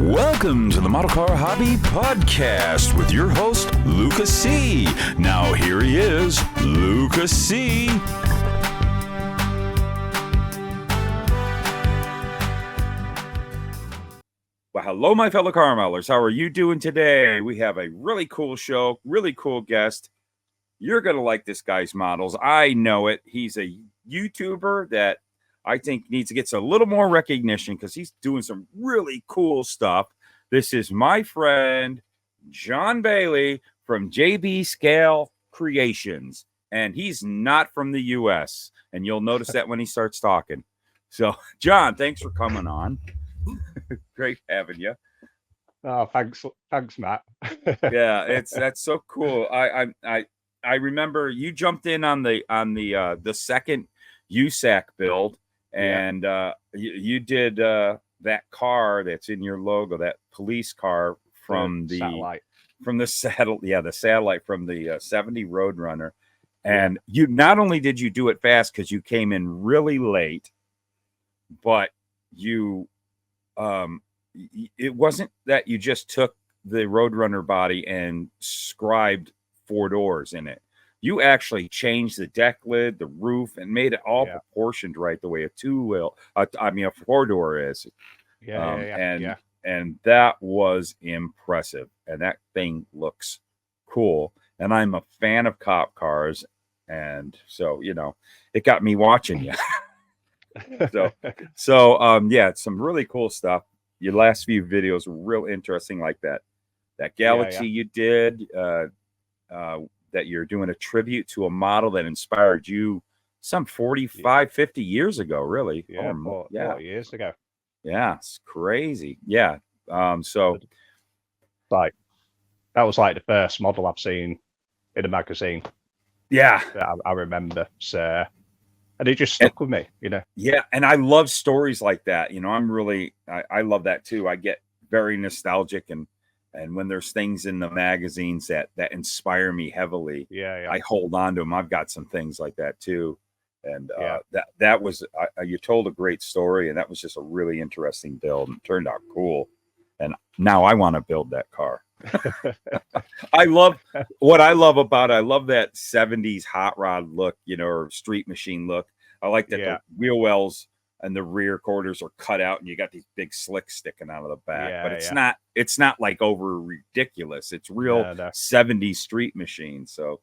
Welcome to the Model Car Hobby Podcast with your host, Luka C. Now here he is, Luka C. Well, hello, my fellow caramellers. How are you doing today? We have a really cool show, really cool guest. You're going to like this guy's models. I know it. He's a YouTuber that I think needs to get a little more recognition because he's doing some really cool stuff. This is my friend, John Bailey from J.B Scale Creations. And he's not from the U.S. And you'll notice that when he starts talking. So, John, thanks for coming on. Great having you. Oh, thanks, Matt. Yeah, that's so cool. I remember you jumped in on the second USAC build, and you did that car that's in your logo, that police car from the satellite, the satellite from the 70 Roadrunner. And you not only did you do it fast because you came in really late, but you it wasn't that you just took the Roadrunner body and scribed 4 doors in it. You actually changed the deck lid, the roof, and made it all proportioned right the way a 4-door is. And that was impressive. And that thing looks cool. And I'm a fan of cop cars. And so, it got me watching you. So, some really cool stuff. Your last few videos were real interesting, like that Galaxy you did, that you're doing a tribute to a model that inspired you some 45, 50 years ago, really. 4 years ago. Yeah, it's crazy. Yeah. So that was like the first model I've seen in a magazine. Yeah. I remember. So, and it just stuck with me, Yeah, and I love stories like that. I love that too. I get very nostalgic, and when there's things in the magazines that inspire me heavily, I hold on to them. I've got some things like that too. And that was you told a great story, and that was just a really interesting build, and it turned out cool. And now I want to build that car. I love that 70s hot rod look, or street machine look. I like that the wheel wells and the rear quarters are cut out, and you got these big slicks sticking out of the back. But it's not like over ridiculous. It's real 70s street machine. So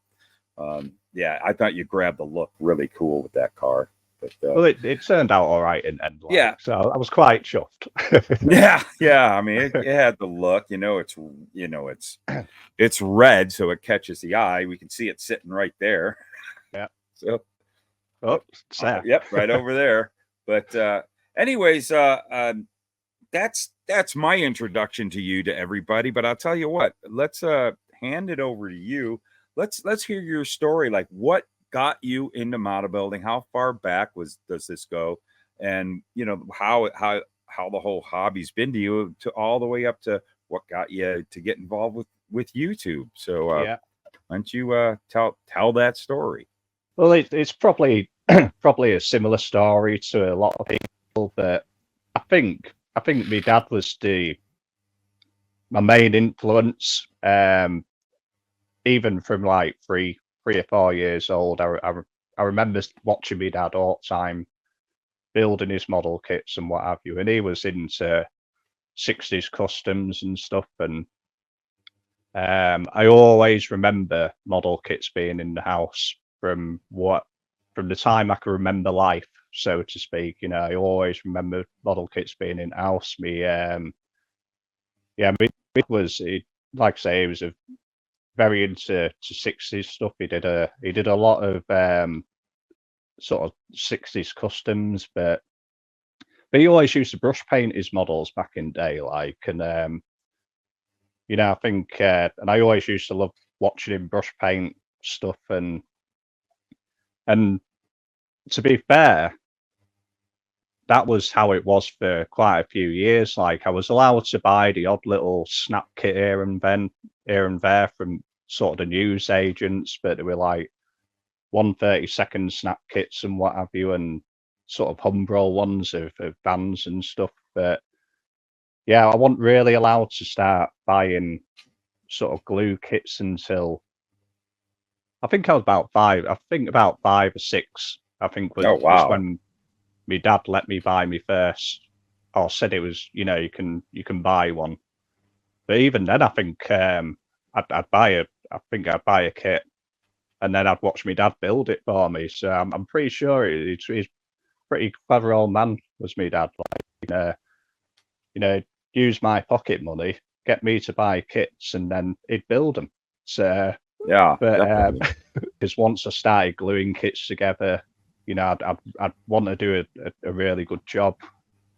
I thought you grabbed the look really cool with that car. But well, it turned out all right in end line, so I was quite chuffed. yeah. I mean, it had the look. It's red, so it catches the eye. We can see it sitting right there. Yeah. So, sad. Yep, right over there. But anyways, that's my introduction to you, to everybody. But I'll tell you what. Let's hand it over to you. Let's hear your story. Like, what got you into model building? How far back does this go? And how the whole hobby's been to you, to all the way up to what got you to get involved with YouTube. So why don't you tell that story? Well, it's probably a similar story to a lot of people, but I think my dad was my main influence. Even from like 3 or 4 years old, I remember watching my dad all the time, building his model kits and what have you. And he was into 60s customs and stuff. And I always remember model kits being in the house from the time I can remember life, so to speak. You know, I always remember model kits being in the house. Me, it was, like I say, he was very into 60s stuff. He did a lot of sort of 60s customs, but he always used to brush paint his models back in day, like, and you know, I think, and I always used to love watching him brush paint stuff, and to be fair, that was how it was for quite a few years. Like, I was allowed to buy the odd little snap kit here and there from sort of the news agents, but they were like 1/32 snap kits and what have you, and sort of humbrol ones of bands and stuff. But yeah, I wasn't really allowed to start buying sort of glue kits until I think I was about five. I think about 5 or 6. I think was, Oh, was wow. when my dad let me buy me first, or said it was, you know, you can buy one. But even then, I think I'd buy a kit, and then I'd watch my dad build it for me. So I'm pretty sure he's a pretty clever old man, was my dad. Like, you know, use my pocket money, get me to buy kits, and then he'd build them. So, Yeah, but definitely. because once I started gluing kits together, you know, I'd want to do a really good job,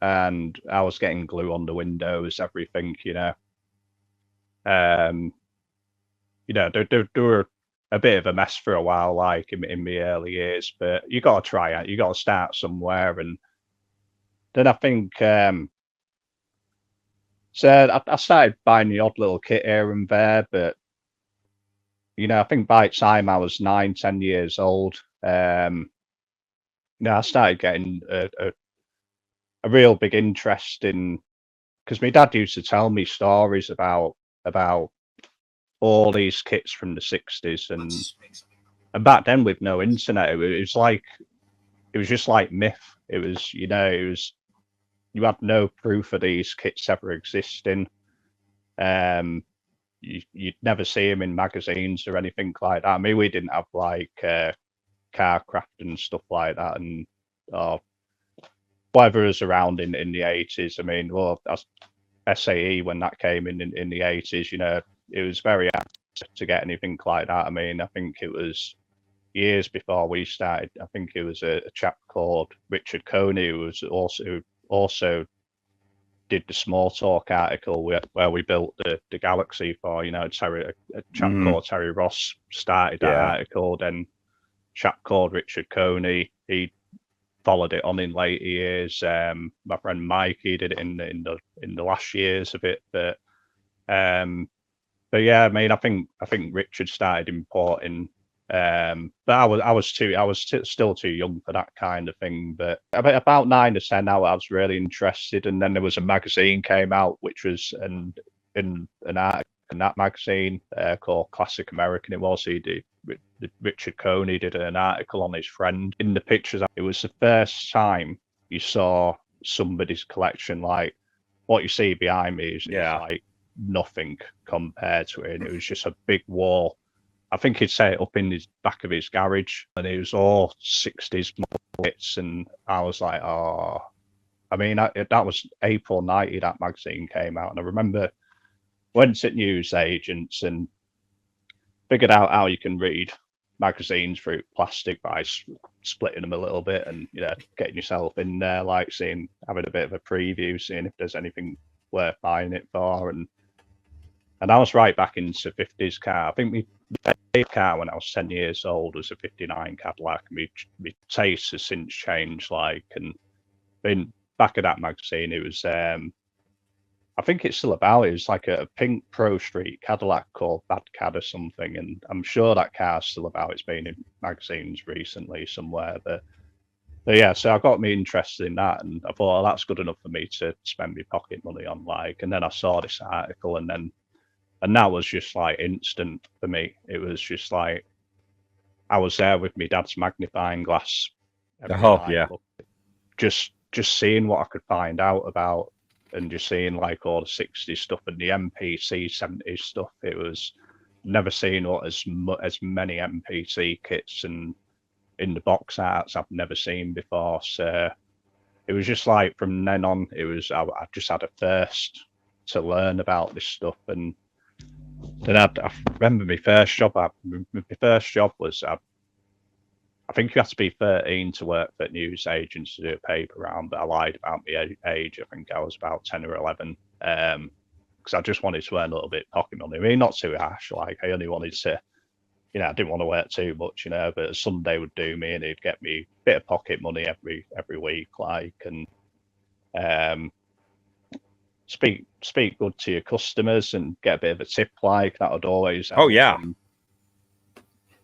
and I was getting glue on the windows, everything, you know. You know, they were a bit of a mess for a while, like in my early years, but you got to try it. You got to start somewhere, and then I think so. I started buying the odd little kit here and there, but you know, I think by the time I was 9, 10 years old, you know, I started getting a real big interest in, because my dad used to tell me stories about all these kits from the 60s, and back then with no internet, it was just like myth. It was, you know, you had no proof of these kits ever existing. You'd never see them in magazines or anything like that. I mean, we didn't have like Carcraft and stuff like that, and whatever was around in the 80s. I mean, well, that's SAE when that came in the 80s. You know, it was very hard to get anything like that. I mean, I think it was years before we started. I think it was a chap called Richard Coney who was also did the Small Talk article where we built the Galaxy for, you know, a chap called Terry Ross started that Yeah. article. Then chap called Richard Coney, he followed it on in later years. My friend Mike, he did it in the last years of it. But yeah, I mean, I think Richard started importing. But I was still too young for that kind of thing. But about 9 or 10 now, I was really interested, and then there was a magazine came out, which was in an article in that magazine called Classic American. It was Richard Coney did an article on his friend. In the pictures, it was the first time you saw somebody's collection. Like what you see behind me is like nothing compared to it. And it was just a big wall. I think he'd set it up in his back of his garage, and it was all 60s bits. And I was like, oh, I mean, that was April 90 that magazine came out. And I remember went to news agents and figured out how you can read magazines through plastic by splitting them a little bit, and you know, getting yourself in there, like having a bit of a preview, seeing if there's anything worth buying it for. And I was right back into 50s car. I think my favorite car when I was 10 years old was a 59 Cadillac. My taste has since changed, like, and in back of that magazine, it was I think it's still about. It was like a pink Pro Street Cadillac called Bad Cad or something, and I'm sure that car's still about. It's been in magazines recently somewhere, but yeah. So I got me interested in that, and I thought, oh, that's good enough for me to spend my pocket money on. Like, and then I saw this article, and that was just like instant for me. It was just like I was there with my dad's magnifying glass every night, Yeah. just seeing what I could find out about and just seeing like all the 60s stuff and the MPC 70s stuff. It was never seen as many MPC kits and in the box arts I've never seen before. So it was just like from then on, it was I just had a thirst to learn about this stuff. And then I remember my first job. My first job was I think you have to be 13 to work for news agents to do a paper round, but I lied about my age. I think I was about 10 or 11, because I just wanted to earn a little bit of pocket money. I mean, not too harsh. Like, I only wanted to, I didn't want to work too much, but Sunday would do me, and he'd get me a bit of pocket money every week, like, and speak good to your customers and get a bit of a tip, like that would always help. Oh yeah,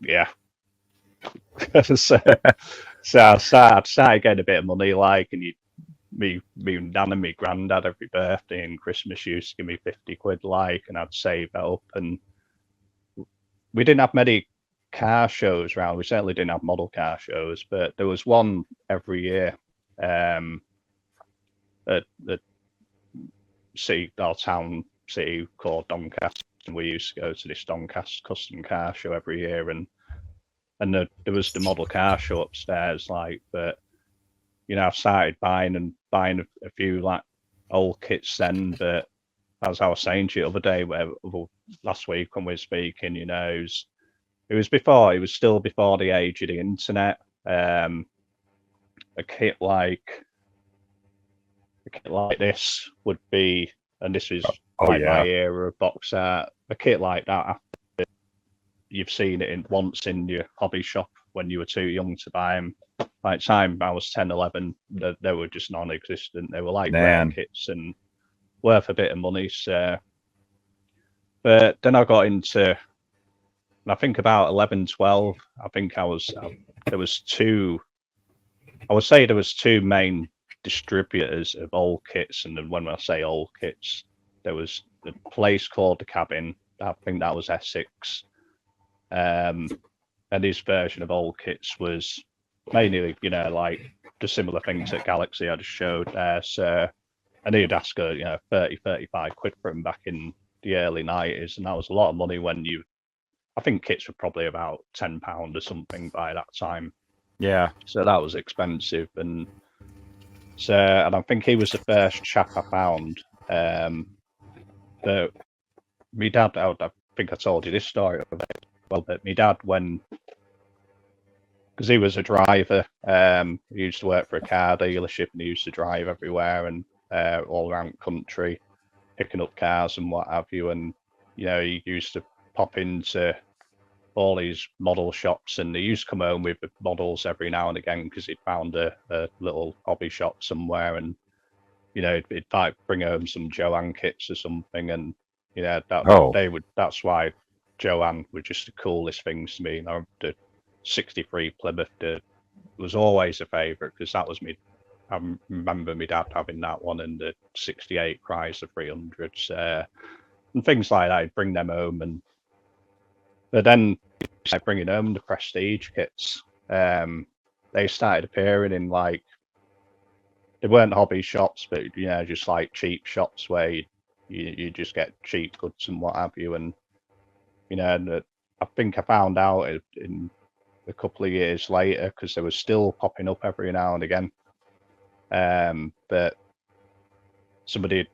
yeah. so I started getting a bit of money, like, and me and Dan and me granddad every birthday and Christmas used to give me 50 quid, like, and I'd save that up. And we didn't have many car shows around. We certainly didn't have model car shows, but there was one every year at the our town city called Doncaster, and we used to go to this Doncaster custom car show every year. And there was the model car show upstairs, like, but I started buying a few like old kits then. But as I was saying to you the other day, last week when we were speaking, it was still before the age of the internet. A kit like this would be, and this is my era of box art. A kit like that, you've seen it once in your hobby shop when you were too young to buy them. By the time I was 10, 11, they were just non-existent. They were like rare kits and worth a bit of money. So, but then I got into, I think about 11, 12, I think there was two main distributors of old kits. And then when I say old kits, there was the place called The Cabin. I think that was Essex. And his version of old kits was mainly, like the similar things that Galaxy I just showed there. So, and he'd ask her, 30, 35 quid for him back in the early 90s. And that was a lot of money I think kits were probably about £10 or something by that time. Yeah. So that was expensive. And so, and I think he was the first chap I found. But my dad, I think I told you this story well, but my dad, because he was a driver, he used to work for a car dealership, and he used to drive everywhere and all around the country, picking up cars and what have you. And he used to pop into all these model shops, and he used to come home with models every now and again because he'd found a little hobby shop somewhere, and he'd like bring home some Joanne kits or something, and that's why Joanne were just the coolest things to me. The 63 Plymouth was always a favourite because that was me. I remember my dad having that one, and the 68 Chrysler 300s and things like that. I'd bring them home, but then like bringing home the prestige kits. They started appearing in like, they weren't hobby shops, but just like cheap shops where you just get cheap goods and what have you. And and I think I found out in a couple of years later, because they were still popping up every now and again. But somebody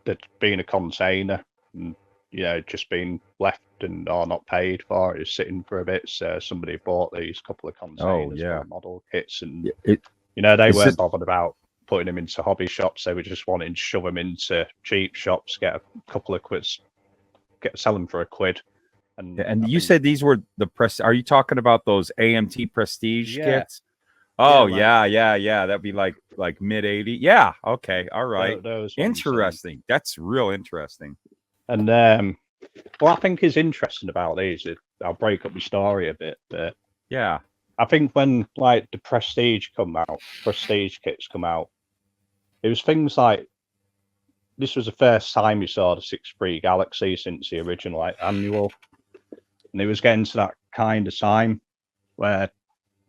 that's been a container and just been left or not paid for, is sitting for a bit. So somebody bought these couple of containers for model kits, and they weren't bothered about putting them into hobby shops. They were just wanting to shove them into cheap shops, get a couple of quids, sell them for £1. And you said these were the press. Are you talking about those AMT Prestige kits? Oh yeah. That'd be like mid '80s. Yeah. Okay. All right. Interesting. That's real interesting. And what I think is interesting about these, I'll break up my story a bit, but yeah, I think when like the prestige kits come out, it was things like, this was the first time you saw the 63 Galaxy since the original annual. And it was getting to that kind of time where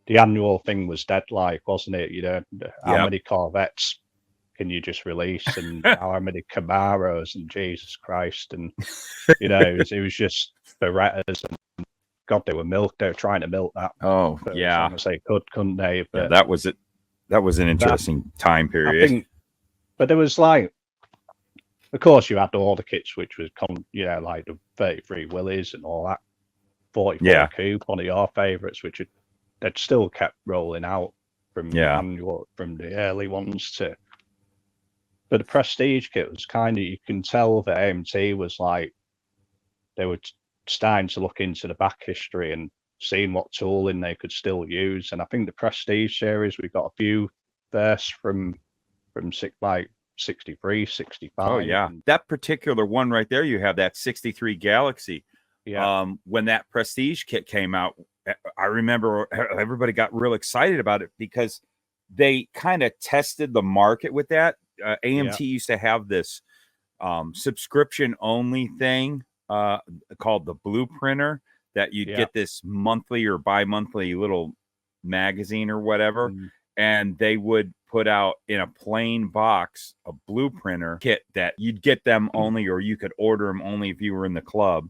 the annual thing was dead, like, wasn't it? How many Corvettes can you just release, and how many Camaros, and Jesus Christ, and you know, it was just Berettas, and God, they were trying to milk that Oh, for as yeah. long as they could, couldn't they? But Yeah, that was it. That was an interesting time I period. think, but there was like, of course, you had all the kits, which was, you know, like the 33 Willies and all that, 44 Yeah. Coupe, one of your favourites, which they'd still kept rolling out from the early ones to. But the Prestige kit was kind of, you can tell that AMT was like, they were starting to look into the back history and seeing what tooling they could still use. And I think the Prestige series, we got a few first from like 63, 65. Oh, yeah. That particular one right there, you have that 63 Galaxy. Yeah. When that Prestige kit came out, I remember everybody got real excited about it because they kind of tested the market with that. AMT used to have this subscription only thing called the Blueprinter, that you'd get this monthly or bi-monthly little magazine or whatever, and they would put out in a plain box a Blueprinter kit that you'd get them only, or you could order them only if you were in the club.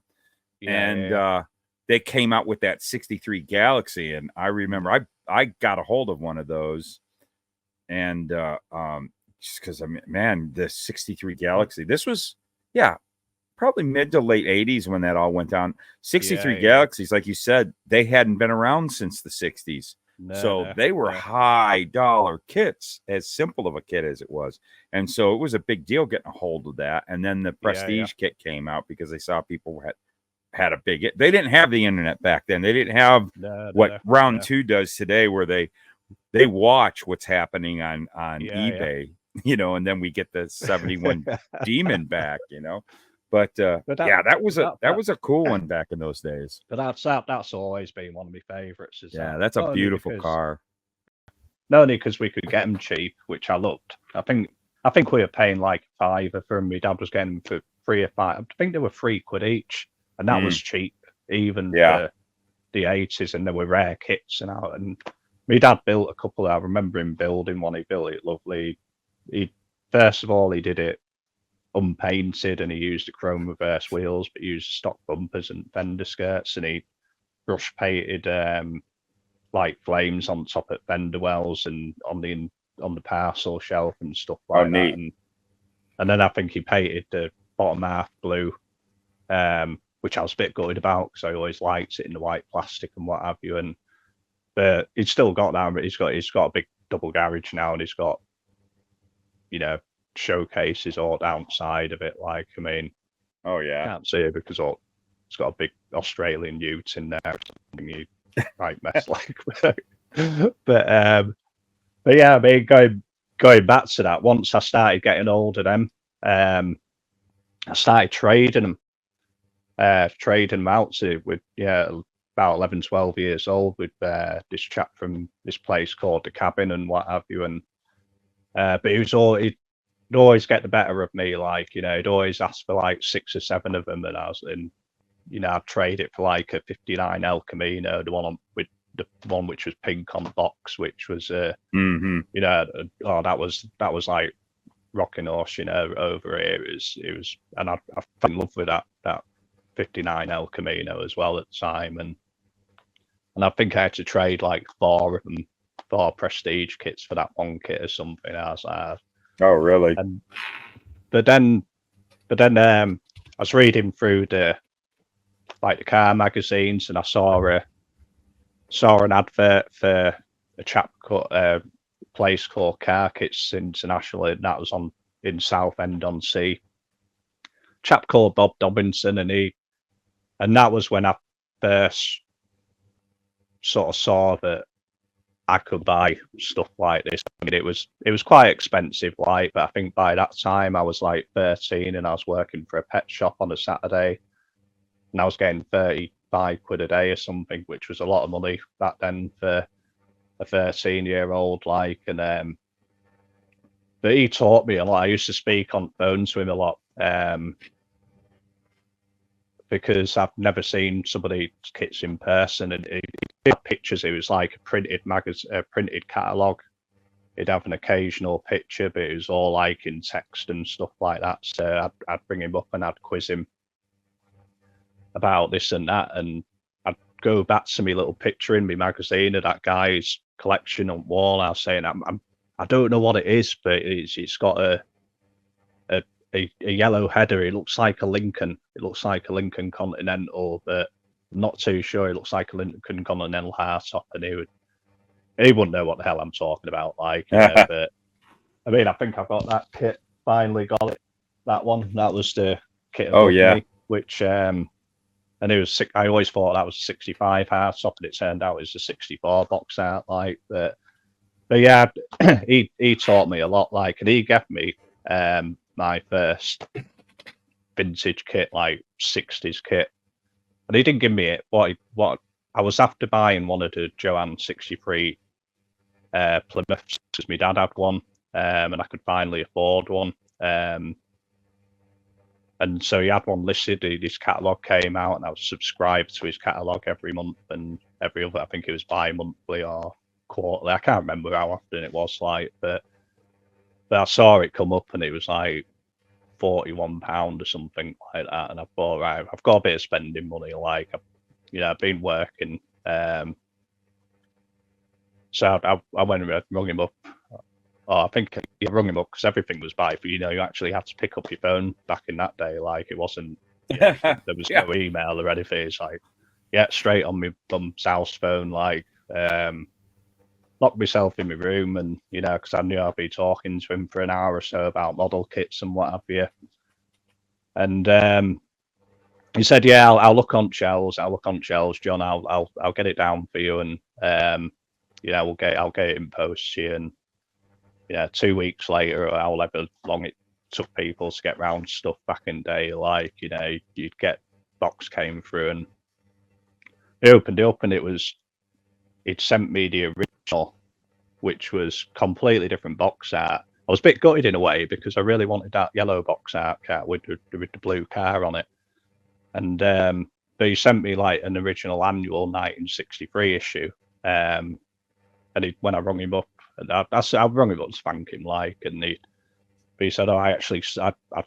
They came out with that 63 Galaxy, and I remember I got a hold of one of those, and just because, I mean, man, the 63 Galaxy, this was probably mid to late 80s when that all went down. 63 Galaxies, like you said, they hadn't been around since the 60s. So they were high dollar kits, as simple of a kit as it was. And so it was a big deal getting a hold of that. And then the Prestige kit came out because they saw people had a big hit. They didn't have the internet back then. They didn't have what Round 2 does today, where they watch what's happening on eBay, you know, and then we get the 71 Demon back, you know. But that was a cool one back in those days. But that's always been one of my favourites. That's a beautiful car. Not only because we could get them cheap, which I loved. I think we were paying like £5 for them. My dad was getting them for £3 or £5. I think they were £3 each, and that was cheap even for the 80s. And there were rare kits and out. And my dad built a couple. I remember him building one. He built it lovely. First of all, he did it unpainted, and he used the chrome reverse wheels, but used stock bumpers and fender skirts, and he brush painted like flames on top of fender wells and on the parcel shelf and stuff like that. And then I think he painted the bottom half blue, which I was a bit gutted about because I always liked it in the white plastic and what have you. But he's still got that. But he's got a big double garage now, and he's got, you know, showcases all downside of it. Like, I mean, can't see it because it's got a big Australian ute in there, something you might mess like. But yeah, I mean, going back to that, once I started getting hold of them, I started trading them out to about 11, 12 years old with this chap from this place called The Cabin and what have you. And but he'd always get the better of me, like, you know, he'd always ask for like 6 or 7 of them, and I'd trade it for like a 59 El Camino, the one which was pink on the box, which was you know, that was like rocking horse, you know, over here. It was, and I fell in love with that 59 El Camino as well at the time, and I think I had to trade like 4 of them, 4 Prestige kits for that one kit or something. I was like, oh, really? But then I was reading through the car magazines, and I saw an advert for a chap called a place called Car Kits International, and that was in Southend on Sea. Chap called Bob Dobinson, and that was when I first sort of saw that I could buy stuff like this. I mean, it was quite expensive, like, but I think by that time I was like 13, and I was working for a pet shop on a Saturday, and I was getting £35 a day or something, which was a lot of money back then for a 13-year-old, like. And but he taught me a lot. I used to speak on phone to him a lot, because I've never seen somebody's kits in person, and he had pictures. It was like a printed magazine, a printed catalogue he'd have an occasional picture, but it was all like in text and stuff like that. So I'd bring him up and I'd quiz him about this and that, and I'd go back to my little picture in my magazine of that guy's collection on wall. I was saying, I don't know what it is, but it's got a yellow header. It looks like a Lincoln. It looks like a Lincoln Continental, but I'm not too sure. It looks like a Lincoln Continental hardtop, and he wouldn't know what the hell I'm talking about. Like, but I mean, I think I got that kit. Finally got it. That one. That was the kit. Oh yeah. Me, which and it was. I always thought that was a 65 hardtop, and it turned out it was a 64 box art. Like, but yeah, he taught me a lot. Like, and he gave me my first vintage kit, like 60s kit, and he didn't give me it. What I was after buying one of the Joanne 63 Plymouths, because my dad had one, and I could finally afford one. And so he had one listed. His catalogue came out, and I was subscribed to his catalogue every month, and every other, I think it was bi-monthly or quarterly. I can't remember how often it was, like, but I saw it come up, and it was like £41 or something like that. And I thought, right, I've got a bit of spending money. Like, I've been working. So I went and rung him up. Oh, I think I rung him up because everything was by phone. You actually had to pick up your phone back in that day. Like, it wasn't, there was no email or anything. It's like, straight on my mum's house phone. Like, locked myself in my room, and because I knew I'd be talking to him for an hour or so about model kits and what have you. And he said, "Yeah, I'll look on shelves. I'll look on shelves, John. I'll get it down for you, and I'll get it in post to you." And 2 weeks later, or however long it took people to get round stuff back in the day, like, you'd get box came through, and he opened it up, and he'd sent me the original, which was completely different box art. I was a bit gutted in a way because I really wanted that yellow box art cat with the blue car on it. And but he sent me like an original annual 1963 issue. And when I rung him up, I rung him up to thank him, like, and he said, "Oh, I'd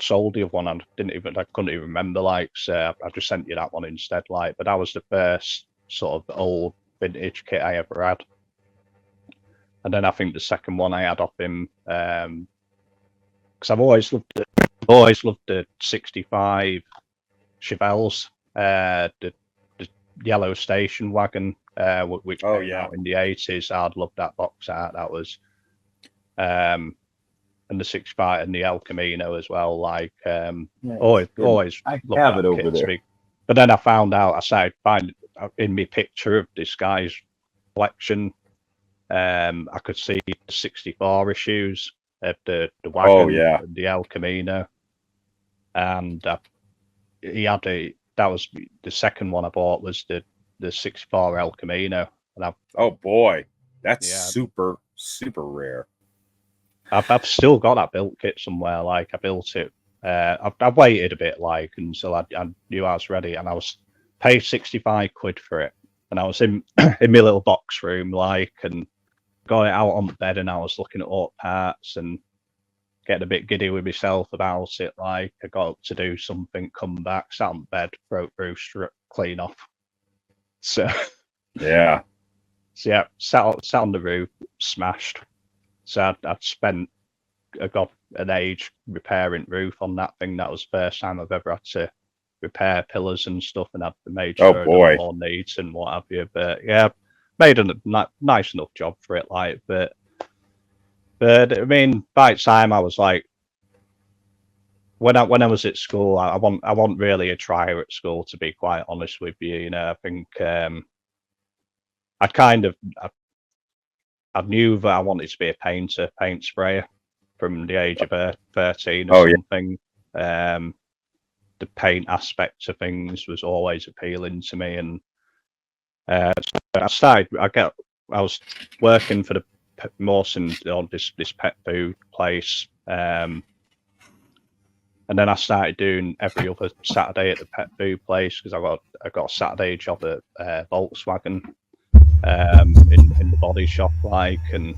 sold you one. I couldn't even remember, like, so I just sent you that one instead, like." But that was the first sort of old vintage kit I ever had. And then I think the second one I had off him, because I've always loved the 65 Chevelles, the yellow station wagon, which came out in the 80s. I'd loved that box art. That was, and the 65 and the El Camino as well. Like, always I loved have that it over kit. there. But then I found out, I started finding in my picture of this guy's collection, I could see the 64 issues of the wagon and the El Camino, and he had that was the second one I bought, was the 64 El Camino. And oh boy, that's super rare. I've still got that built kit somewhere. Like, I built it. I've waited a bit, like, until I knew I was ready, and I was paid 65 quid for it. And I was in my little box room, like, and got it out on the bed, and I was looking at all parts and getting a bit giddy with myself about it. Like, I got up to do something, come back, sat on the bed, broke roof, clean off. So yeah, sat on the roof, smashed. So I got an age repairing roof on that thing. That was the first time I've ever had to repair pillars and stuff, and I've made sure more needs and what have you. But yeah, made a nice enough job for it, like. But I mean, by the time I was like, when I was at school, I wasn't really a trier at school, to be quite honest with you. I think I knew that I wanted to be a paint sprayer from the age of 13 or something. The paint aspect of things was always appealing to me, and so I was working for the Mawson on this pet food place, and then I started doing every other Saturday at the pet food place, because I got a Saturday job at Volkswagen in the body shop, like, and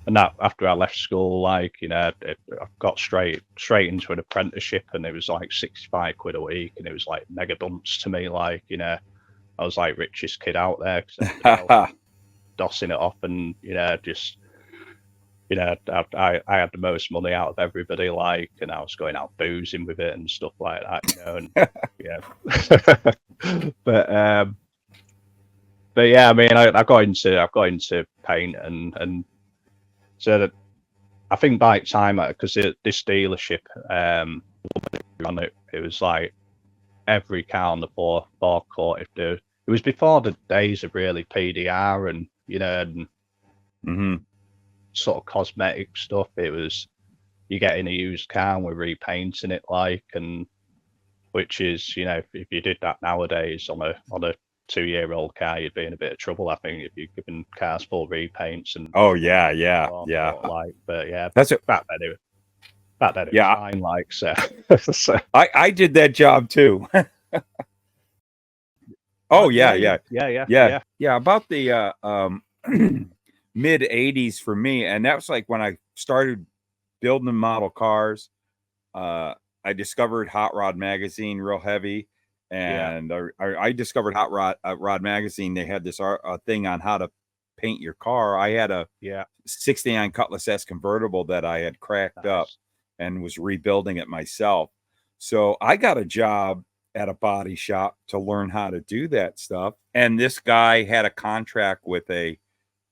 and that after I left school, like, you know, I got straight into an apprenticeship, and it was like 65 quid a week, and it was like mega dunce to me. Like, you know, I was like richest kid out there because everybody else was dossing it off, and, you know, just, you know, I had the most money out of everybody, like, and I was going out boozing with it and stuff like that, you know, and yeah. But yeah, I mean, I got into paint, and so that I think by the time, because this dealership, on it, it was like every car on the forecourt. It was before the days of really PDR and, you know, and Mm-hmm. sort of cosmetic stuff. It was, you get in a used car and we're repainting it, like, and which is, you know, if you did that nowadays on a 2-year-old car, you'd be in a bit of trouble, I think, if you're giving cars full repaints and Oh yeah, yeah, yeah. like, but yeah, That's it. back then it was Yeah, fine, like, so. So I did that job too. Oh yeah, yeah, yeah, yeah. About the mid '80s for me, and that was like when I started building model cars. I discovered Hot Rod magazine real heavy, and I discovered Hot Rod magazine. They had this thing on how to paint your car. I had a 69 Cutlass S convertible that I had cracked up and was rebuilding it myself. So I got a job at a body shop to learn how to do that stuff. And this guy had a contract with a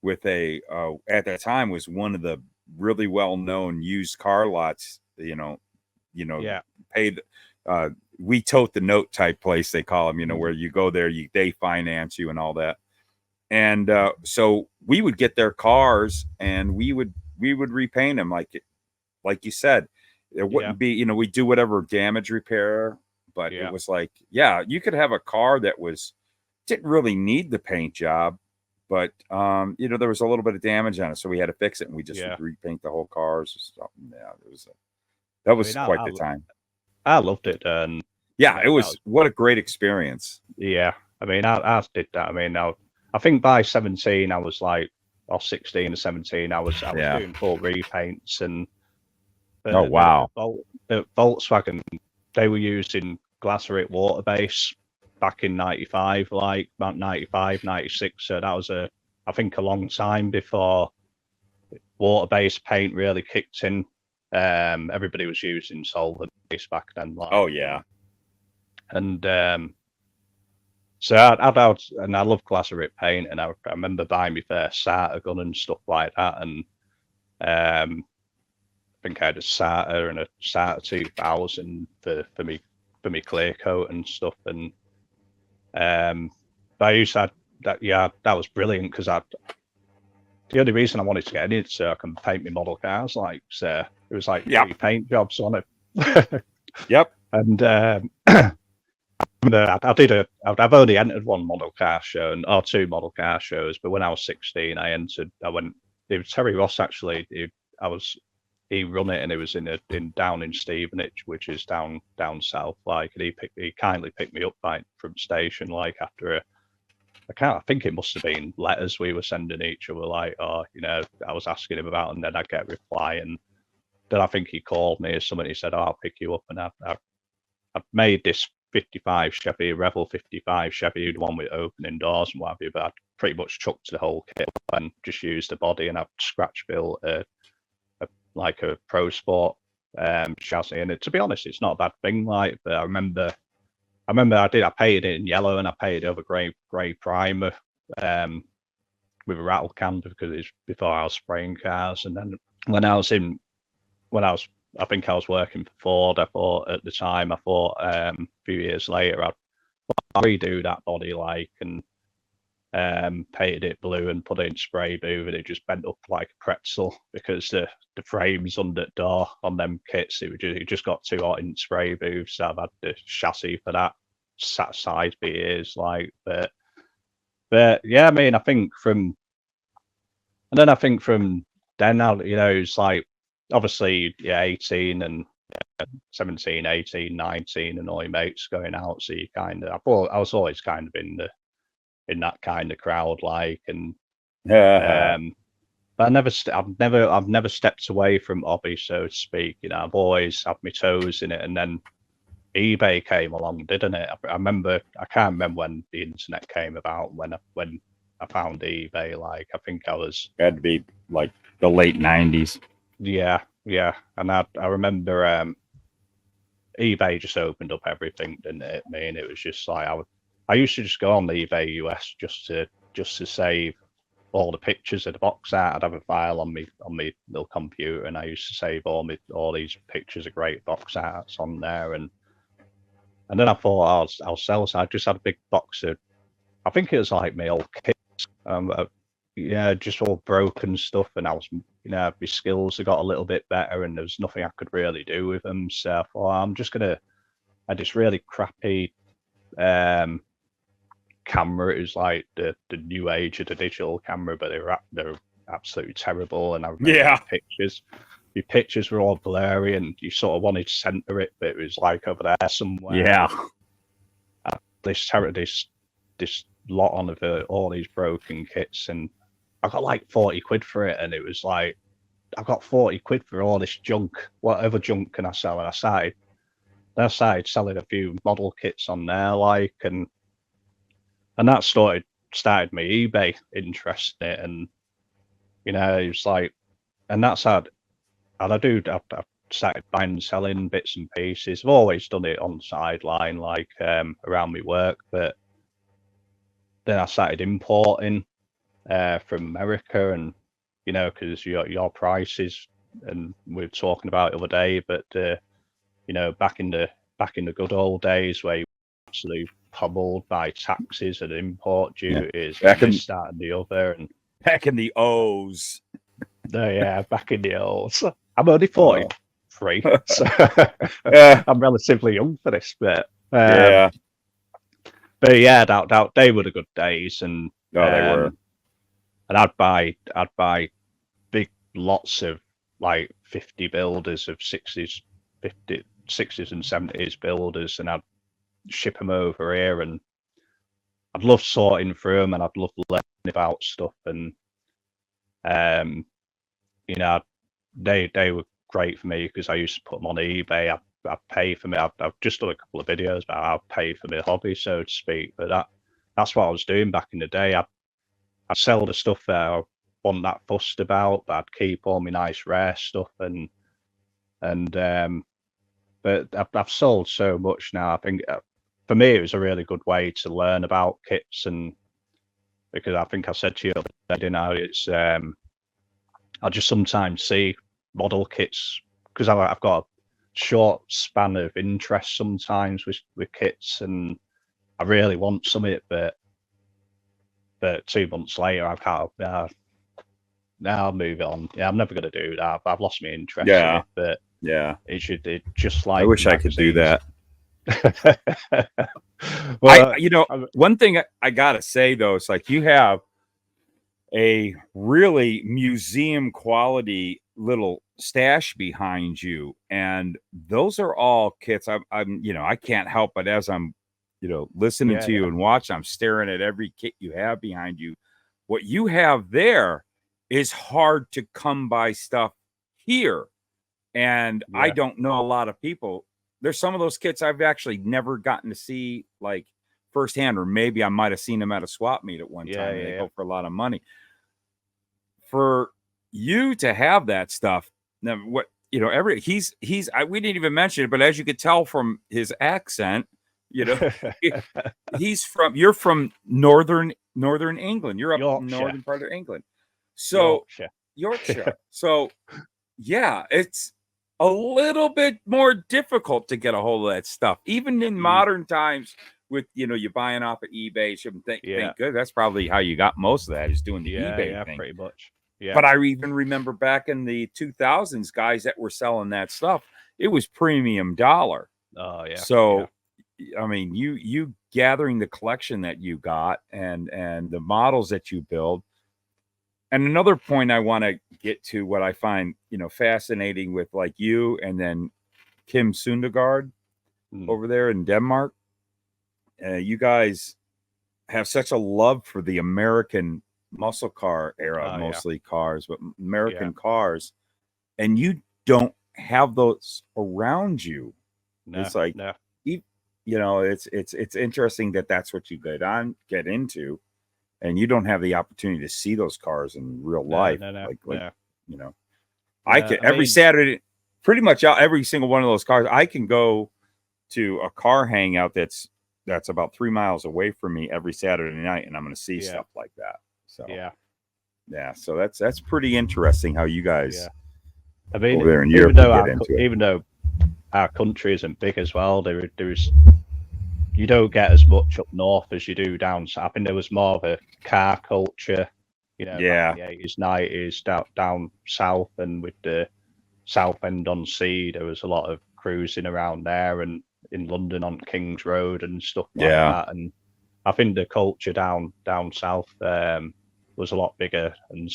at that time was one of the really well-known used car lots, paid we tote the note type place, they call them, where you go there, they finance you and all that. And so we would get their cars and we would repaint them like you said. It wouldn't be, we do whatever damage repair, but it was like, you could have a car that didn't really need the paint job, but there was a little bit of damage on it, so we had to fix it, and we just would repaint the whole cars and stuff. Yeah, that was quite the time. I loved it, and yeah, it was what a great experience. Yeah, I mean, I did that. I mean, I think by 17, I was like, or 16 or 17, I was doing full repaints, and oh wow, the Volkswagen, they were using Glasurit water base back in 95, like about 95, 96. So that was I think a long time before water-based paint really kicked in. Everybody was using solvent base back then. Like, oh yeah. And so I love Glasurit paint, and I remember buying my first Sartor gun and stuff like that. And I think I had a Sartor and a Sartor 2000 for me clear coat and stuff. And but I used to that was brilliant, because the only reason I wanted to get in it so I can paint my model cars, like, so it was like 3 paint jobs on it. Yep. And I've only entered one model car show or 2 model car shows, but when I was 16, I went. It was Terry Ross, actually. He run it, and it was down in Stevenage, which is down south. Like, and he kindly picked me up from station, like, after I think it must have been letters we were sending each other, like, I was asking him about, and then I'd get a reply, and then I think he called me or something. He said, I'll pick you up, and I've made this 55 Chevy, Revel 55 Chevy, the one with opening doors and what have you, but I'd pretty much chucked the whole kit and just used the body, and I've scratch built a Pro Sport chassis. And to be honest, it's not a bad thing, like, but I remember I painted it in yellow, and I painted over grey primer with a rattle can, because it's before I was spraying cars. And then I think I was working for Ford. I thought at the time, a few years later, I'd redo that body, like, and painted it blue and put it in spray booth, and it just bent up like a pretzel, because the frames under the door on them kits, it just got too hot in spray booth. So I've had the chassis for that sat aside for years, like, but yeah, I mean, I think from then out, it's like, obviously, 18 and 17, 18, 19, and all your mates going out, so you kind of, I was always kind of in that kind of crowd, like, and But I've never stepped away from hobby, so to speak. You know, I've always had my toes in it, and then eBay came along, didn't it? I remember, I can't remember when the internet came about, when I found eBay. Like, I think I was, Had to be like the late 90s. yeah, yeah. And I remember eBay just opened up everything, didn't it? I mean, it was just like I used to just go on the eBay US just to save all the pictures of the box art. I'd have a file on me little computer, and I used to save all these pictures of great box arts on there. And then I thought I'll sell. So I just had a big box of, I think it was like my old kits. Yeah, just all broken stuff. And I was, my skills had got a little bit better, and there was nothing I could really do with them. So I thought, I had this really crappy camera. It was like the new age of the digital camera, but they're absolutely terrible. And I remember your pictures were all blurry, and you sort of wanted to center it, but it was like over there somewhere. Yeah. This lot on of all these broken kits, and I got like 40 quid for it, and it was like, I got 40 quid for all this junk. Whatever junk can I sell? And I started selling a few model kits on there, like, and that started my eBay interest in it, and it was like, and that's how. And I've started buying and selling bits and pieces. I've always done it on the sideline, like around my work. But then I started importing from America, and because your prices, and we were talking about it the other day. But back in the good old days where you were absolutely pummeled by taxes and import duties, Back in this, that, and the other, and back in the O's. Yeah, back in the old. I'm only 43, so I'm relatively young for this, but Yeah. but yeah, they were the good days, and they were. And I'd buy big lots of like 50 builders of 60s and 70s builders, and I'd ship them over here, and I'd love sorting through them, and I'd love learning about stuff, and they were great for me because I used to put them on eBay. I'd pay for me. I've just done a couple of videos about how I pay for my hobby, so to speak. But that's what I was doing back in the day. I'd sell the stuff that I wasn't that fussed about, but I'd keep all my nice rare stuff, but I've sold so much now. I think for me it was a really good way to learn about kits, and because I think I said to you the other day, it's I just sometimes see model kits because I've got a short span of interest sometimes with kits, and I really want some of it, but 2 months later I can't. Now I'll move on. Yeah, I'm never going to do that. I've lost my interest in it, but yeah, it just like I wish I could do that. Well, one thing I gotta say though, it's like you have a really museum quality little stash behind you, and those are all kits. I'm I can't help but as I'm listening to you and watching, I'm staring at every kit you have behind you. What you have there is hard to come by stuff here, and I don't know a lot of people. There's some of those kits I've actually never gotten to see like firsthand, or maybe I might have seen them at a swap meet at one time, and they go for a lot of money. For you to have that stuff, now what we didn't even mention it, but as you could tell from his accent, you're from northern England. You're up in northern part of England. So Yorkshire. So yeah, it's a little bit more difficult to get a hold of that stuff, even in modern times. With you buying off of eBay, thank good. That's probably how you got most of that, is doing the eBay thing, pretty much. Yeah. But I even remember back in the 2000s, guys that were selling that stuff, it was premium dollar. Oh yeah. So I mean, you gathering the collection that you got, and the models that you build. And another point I want to get to, what I find fascinating with like you and then Kim Sundegard over there in Denmark, you guys have such a love for the American muscle car era, Oh, yeah. mostly cars, but American Yeah. cars, and you don't have those around you. No, It's like, no. you know, it's interesting that that's what you get into, and you don't have the opportunity to see those cars in real No, life. no, no, Like, no. you know, I No, can I every mean, Saturday, pretty much every single one of those cars, I can go to a car hangout that's about 3 miles away from me every Saturday night, and I'm going to see yeah, stuff like that. So yeah, yeah, so that's pretty interesting how you yeah. guys I mean, over there in even Europe would though get into it. even though our country isn't big as well, there's you don't get as much up north as you do down south. I think there was more of a car culture, back in Yeah, the 80s, 90s, down south, and with the South End on Sea, there was a lot of cruising around there, and in London on King's Road and stuff like yeah, that. And I think the culture down south was a lot bigger, and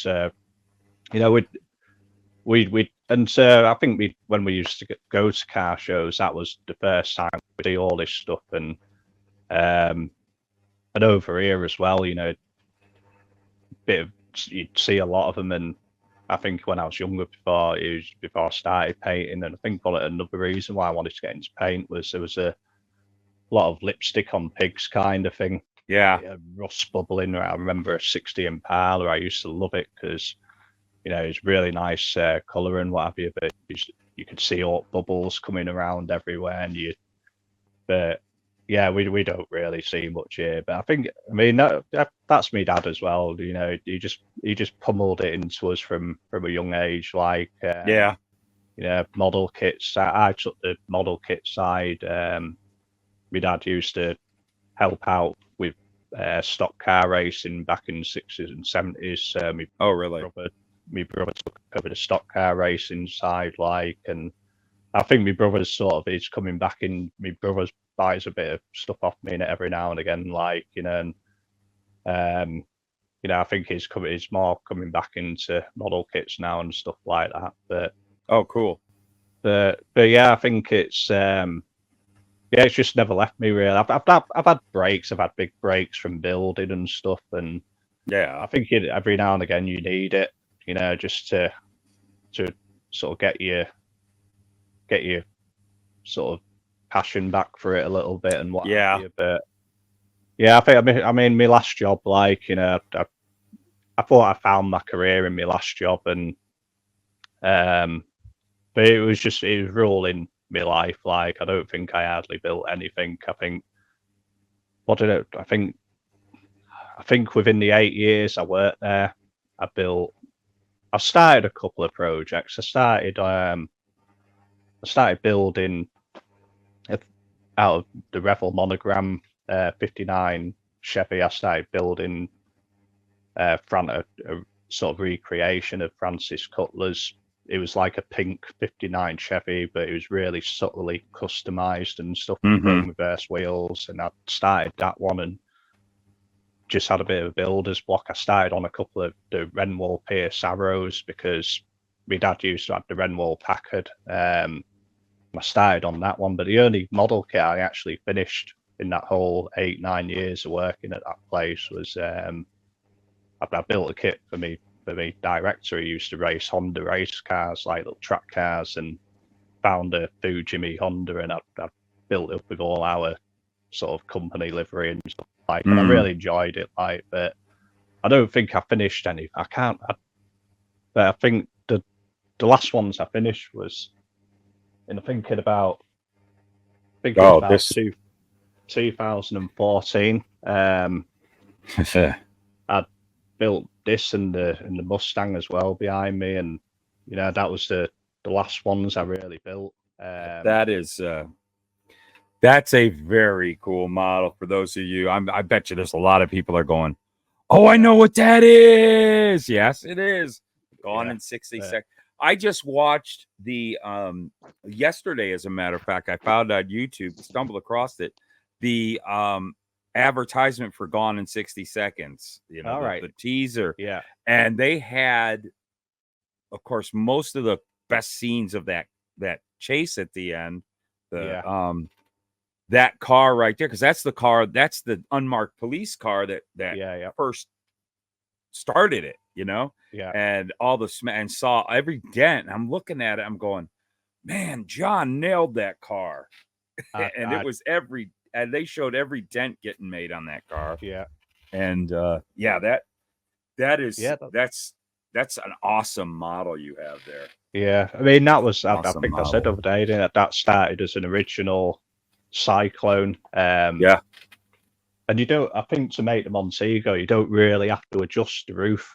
you know, we and I think when we used to go to car shows, that was the first time we see all this stuff, um, and over here as well, bit of you'd see a lot of them. And I think when I was younger, before I started painting, and I think another reason why I wanted to get into paint was there was a lot of lipstick on pigs kind of thing. yeah, Rust bubbling. I remember a 60 Impala. I used to love it because it's really nice color and what have you, but you could see all bubbles coming around everywhere, but yeah, we don't really see much here. But I mean, that's me dad as well. He just pummeled it into us from a young age, like yeah. model kits. I took the model kit side. My dad used to help out with stock car racing back in the 60s and 70s. Oh, really? My brother took over the stock car racing side, like, and I think my brother's sort of is coming back in. My brother's buys a bit of stuff off me every now and again, like, and I think he's more coming back into model kits now and stuff like that. Oh, cool. But yeah, I think it's just never left me really. I've had breaks. I've had big breaks from building and stuff, and I Yeah. think every now and again you need it, just to sort of get your sort of passion back for it a little bit and what have Yeah. you. But yeah, I mean, my last job, like, I thought I found my career in my last job, and but it was ruling my life. Like, I don't think I hardly built anything. I think what did it? I think within the 8 years I worked there, I started a couple of projects. I started building out of the Revel Monogram 59 Chevy. I started building a sort of recreation of Francis Cutler's. It was like a pink 59 Chevy, but it was really subtly customized and stuff with Mm-hmm. chrome reverse wheels. And I started that one and just had a bit of a builder's block. I started on a couple of the Renwall Pierce Arrows because my dad used to have the Renwall Packard. I started on that one, but the only model kit I actually finished in that whole 8-9 years of working at that place was I built a kit for me director who used to race Honda race cars, like little track cars, and found a Fujimi Honda, and I built it up with all our sort of company livery and stuff like, and I Mm. really enjoyed it, like, but I don't think I finished any. I can't. But I think the last ones I finished was in thinking about. I think it was Oh, about this. 2014. I built this and the Mustang as well behind me, and that was the last ones I really built. That is that's a very cool model for those of you. I bet you there's a lot of people are going, oh, I Yeah, know what that is. Yes, it is. Gone yeah, in 60 seconds. I just watched the yesterday, as a matter of fact, I found on YouTube, stumbled across it, the advertisement for Gone in 60 Seconds, all right. the teaser. Yeah, And they had, of course, most of the best scenes of that chase at the end. The yeah, that car right there, because that's the unmarked police car that yeah, yeah, first started it, you know, Yeah. and all the and saw every dent. I'm looking at it. I'm going, man, John nailed that car. And it was and they showed every dent getting made on that car. Yeah. And that's an awesome model you have there. Yeah, I mean that was Awesome I think model. I said the other day that started as an original Cyclone. Yeah. And you don't, I think to make the Montego, you don't really have to adjust the roof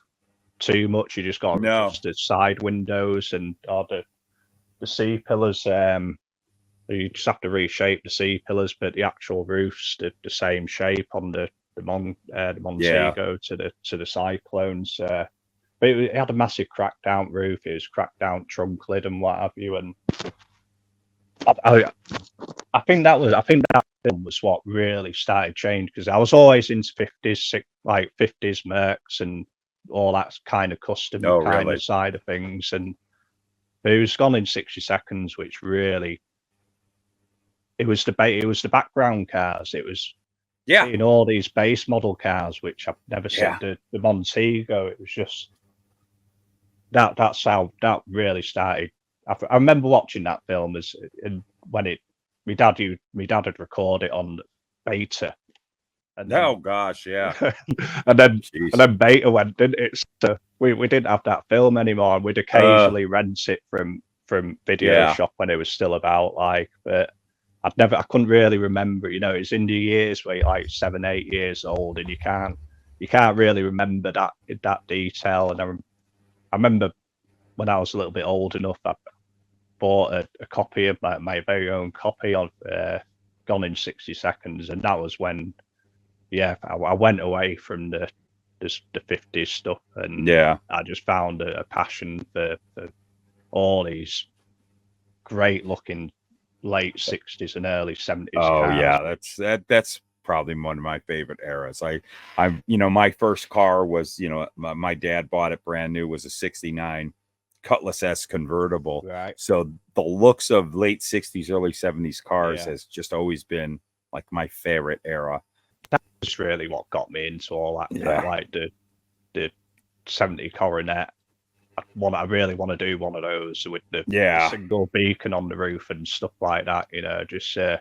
too much. You just got to adjust the side windows and or the C pillars. You just have to reshape the C pillars, but the actual roof's the same shape on the Montego to the Cyclones. But it had a massive cracked down roof. It was cracked down trunk lid and what have you. And I think that film was what really started change, because I was always into 50s, like 50s Mercs and all that kind of custom of side of things. And it was Gone in 60 Seconds, which really, it was the background cars. It was in all these base model cars, which I've never seen. The Montego, it was just that's how that really started. I remember watching that film when my dad had recorded it on beta. And then, oh gosh, yeah. and then beta went, didn't it? So we didn't have that film anymore, and we'd occasionally rent it from Video Shop when it was still about, like, but I couldn't really remember, you know, it's in the years where you're like 7, 8 years old and you can't really remember that detail. And I remember when I was a little bit old enough, I bought a copy of my very own copy of Gone in 60 Seconds, and that was when, I went away from the 50s stuff, and I just found a passion for all these great looking late 60s and early 70s cars. That's probably one of my favorite eras. I my first car was, my dad bought it brand new, was a 69 Cutlass S convertible. Right. So the looks of late 60s, early 70s cars has just always been like my favorite era. That's really what got me into all that. Yeah. Like the 70 Coronet. I really want to do one of those with the single beacon on the roof and stuff like that. You know, just I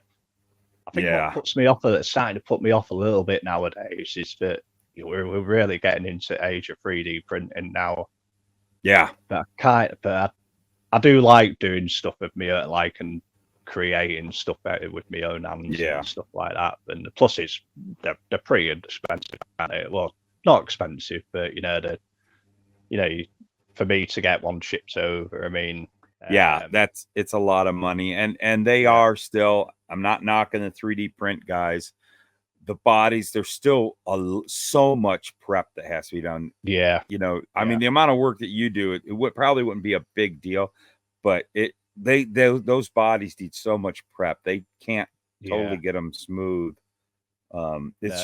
think what puts me off, it's starting to put me off a little bit nowadays, is that we're really getting into the age of 3D printing now. Yeah, but I do like doing stuff with me, and creating stuff with my own hands and stuff like that. And the plus is they're pretty expensive, aren't they? Well, not expensive, but for me to get one shipped over, I mean, it's a lot of money, and they are still. I'm not knocking the 3D print guys. The bodies, there's still so much prep that has to be done. Yeah, I mean, the amount of work that you do, it probably wouldn't be a big deal, but those bodies need so much prep. They can't totally get them smooth. It's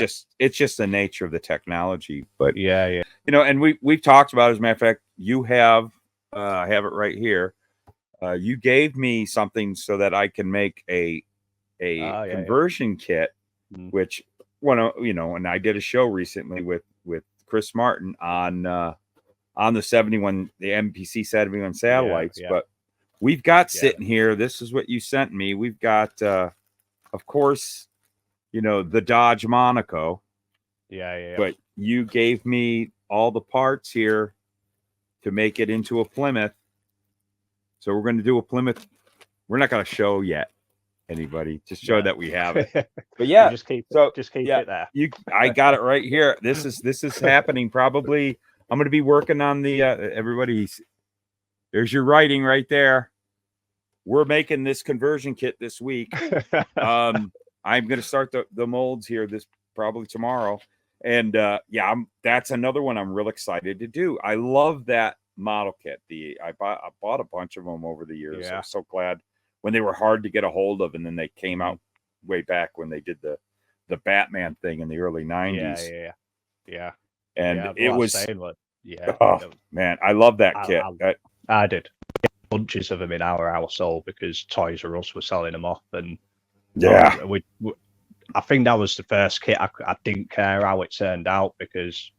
just the nature of the technology. But and we've talked about it. As a matter of fact, you have I have it right here. You gave me something so that I can make a conversion kit, which and I did a show recently with Chris Martin on the 71, the MPC 71 satellites. But we've got sitting here, this is what you sent me. We've got of course, the Dodge Monaco. But you gave me all the parts here to make it into a Plymouth. So we're going to do a Plymouth. We're not going to show yet anybody, just show that we have it. But just keep it there. I got it right here. This is happening probably. I'm going to be working on the everybody's. There's your writing right there. We're making this conversion kit this week. I'm going to start the molds here probably tomorrow. And that's another one I'm real excited to do. I love that model kit. I bought a bunch of them over the years. I'm so glad when they were hard to get a hold of, and then they came out way back when they did the Batman thing in the early 90s. And it was man, I love that kit. I did bunches of them in our household because Toys R Us were selling them off, and I think that was the first kit. I didn't care how it turned out because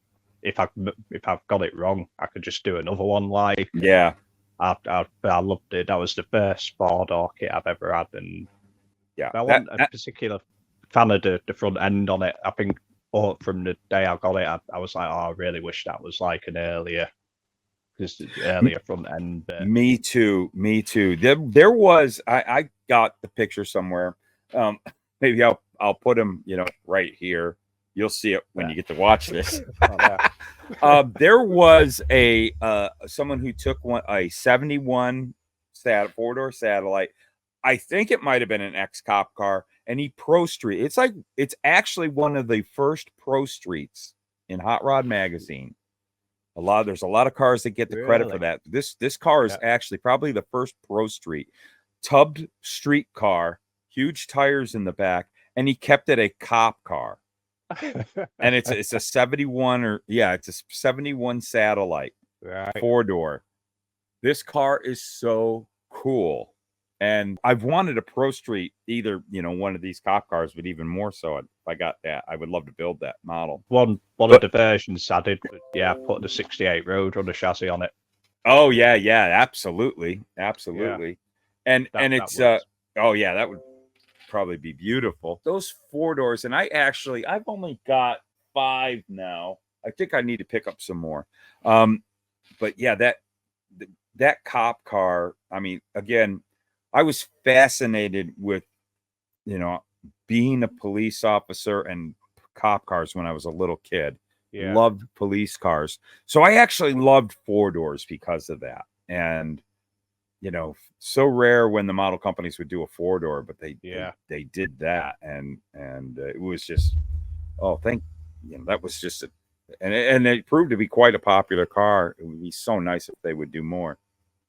if I've got it wrong, I could just do another one. Like, Yeah. I loved it. That was the first four-door kit I've ever had, and Yeah. I want a particular fan of the front end on it. I think from the day I got it, I was like, oh, I really wish that was like an earlier front end. But... Me too. Me too. There was I got the picture somewhere. Maybe I'll put him, right here. You'll see it when you get to watch this. There was someone who took a 71 four-door satellite. I think it might have been an ex-cop car, and he pro street. It's actually one of the first pro streets in Hot Rod magazine. There's a lot of cars that get the credit for that. This car is actually probably the first pro street, tubbed street car, huge tires in the back, and he kept it a cop car. And it's a 71 it's a 71 satellite, four-door. This car is so cool. And I've wanted a pro street, either, one of these cop cars, but even more so if I got that, I would love to build that model. One of the versions I did, put the 68 Roadrunner chassis on it. Oh yeah, absolutely. And it's that would probably be beautiful. Those four doors, and I've only got 5 now. I think I need to pick up some more. But yeah, that cop car, I mean, again, I was fascinated with, being a police officer and cop cars when I was a little kid. Yeah. Loved police cars. So I actually loved four doors because of that. And, so rare when the model companies would do a four-door, but they did that. And it was just, that was just and it proved to be quite a popular car. It would be so nice if they would do more.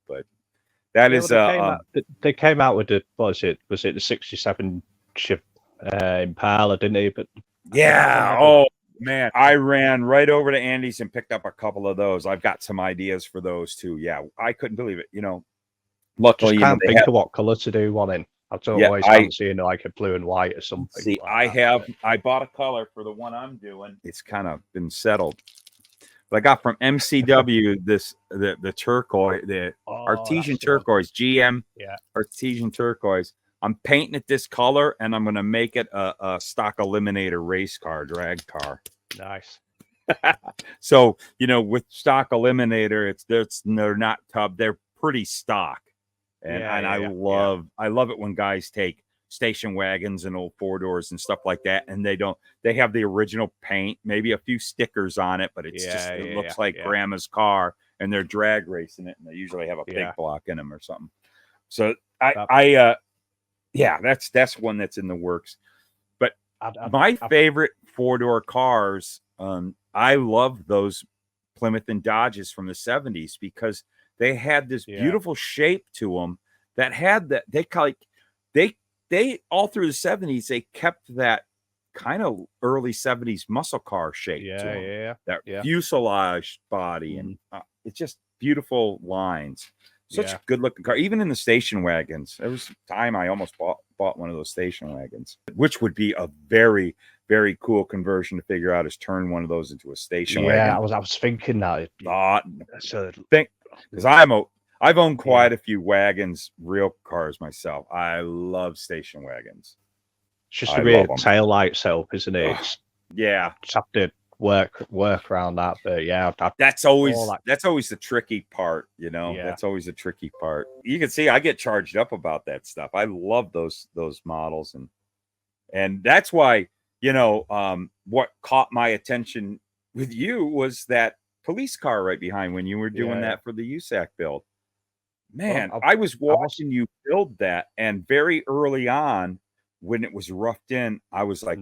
But that is they came out with was it the 67 Impala, didn't they? But man, I ran right over to Andy's and picked up a couple of those. I've got some ideas for those too. Yeah, I couldn't believe it. Luckily, just can't think of what color to do one in. I've always fancying like a blue and white or something. See, I bought a color for the one I'm doing. It's kind of been settled. But I got from MCW the turquoise, the artesian turquoise, GM artesian turquoise. I'm painting it this color, and I'm going to make it a stock eliminator race car, drag car. Nice. So with stock eliminator, they're not tub, they're pretty stock, and I love it when guys take station wagons and old four doors and stuff like that, and they have the original paint, maybe a few stickers on it, but it looks like grandma's car, and they're drag racing it, and they usually have a pig block in them or something. So that's one that's in the works. But my favorite four-door cars, I love those Plymouth and Dodges from the 70s because they had this beautiful shape to them that had that they all through the 70s, they kept that kind of early 70s muscle car shape to them. That fuselage body, and it's just beautiful lines. Such a good looking car. Even in the station wagons, there was a time I almost bought one of those station wagons, which would be a very, very cool conversion to figure out, is turn one of those into a station wagon. Yeah, I was thinking that. Because I've owned quite a few wagons, real cars myself. I love station wagons. It's just a weird tail light setup, isn't it? Just have to work around that, but that's always the tricky part, That's always the tricky part. You can see I get charged up about that stuff. I love those models, and that's why what caught my attention with you was that police car right behind when you were doing that for the USAC build. Man, I was watching you build that, and very early on when it was roughed in, I was like,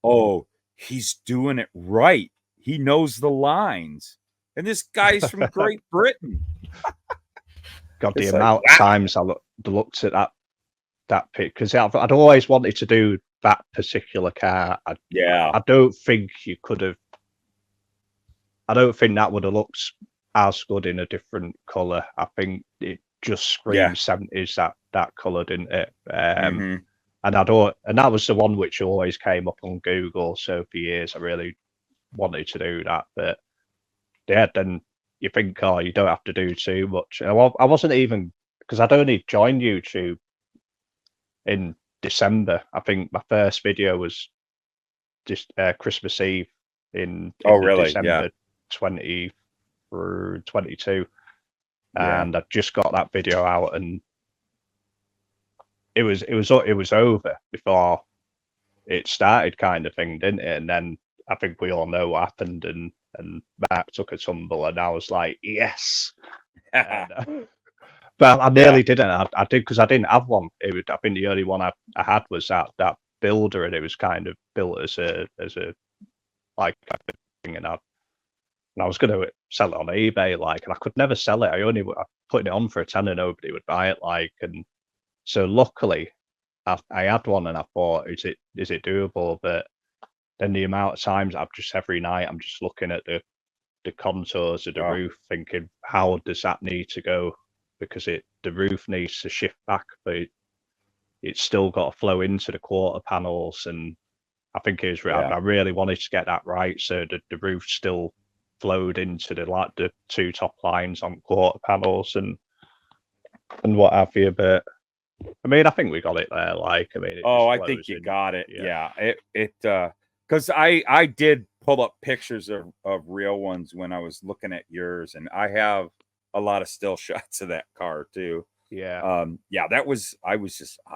oh, he's doing it right. He knows the lines. And this guy's from Great Britain. God, the amount of times I looked at that pic, because I'd always wanted to do that particular car. I don't think you could have. I don't think that would have looked as good in a different color. I think it just screams 70s that color, didn't it? And that was the one which always came up on Google. So for years, I really wanted to do that, but yeah, then you think, oh, you don't have to do too much. I wasn't even, because I'd only joined YouTube in December. I think my first video was just Christmas Eve in Oh, the really? Yeah. December 20 through 22, Yeah. and I just got that video out, and it was over before it started, kind of thing, didn't it? And then I think we all know what happened, and Mark took a tumble, and I was like, yes. And, but I nearly didn't. I did, because I didn't have one. I think the only one I had was that builder, and it was kind of built as a like thing, and I was going to sell it on eBay, like, and I could never sell it. I put it on for a tenner, nobody would buy it, like, and so luckily I had one, and I thought, is it doable? But then the amount of times every night I'm just looking at the contours of the roof, thinking, how does that need to go? Because the roof needs to shift back, but it's still got to flow into the quarter panels, and I think it was I really wanted to get that right, so the roof still flowed into the two top lines on quarter panels and what have you. But I mean, I think we got it there. Like, I mean, I think you got it. Yeah. It because I did pull up pictures of real ones when I was looking at yours, and I have a lot of still shots of that car too. Yeah. I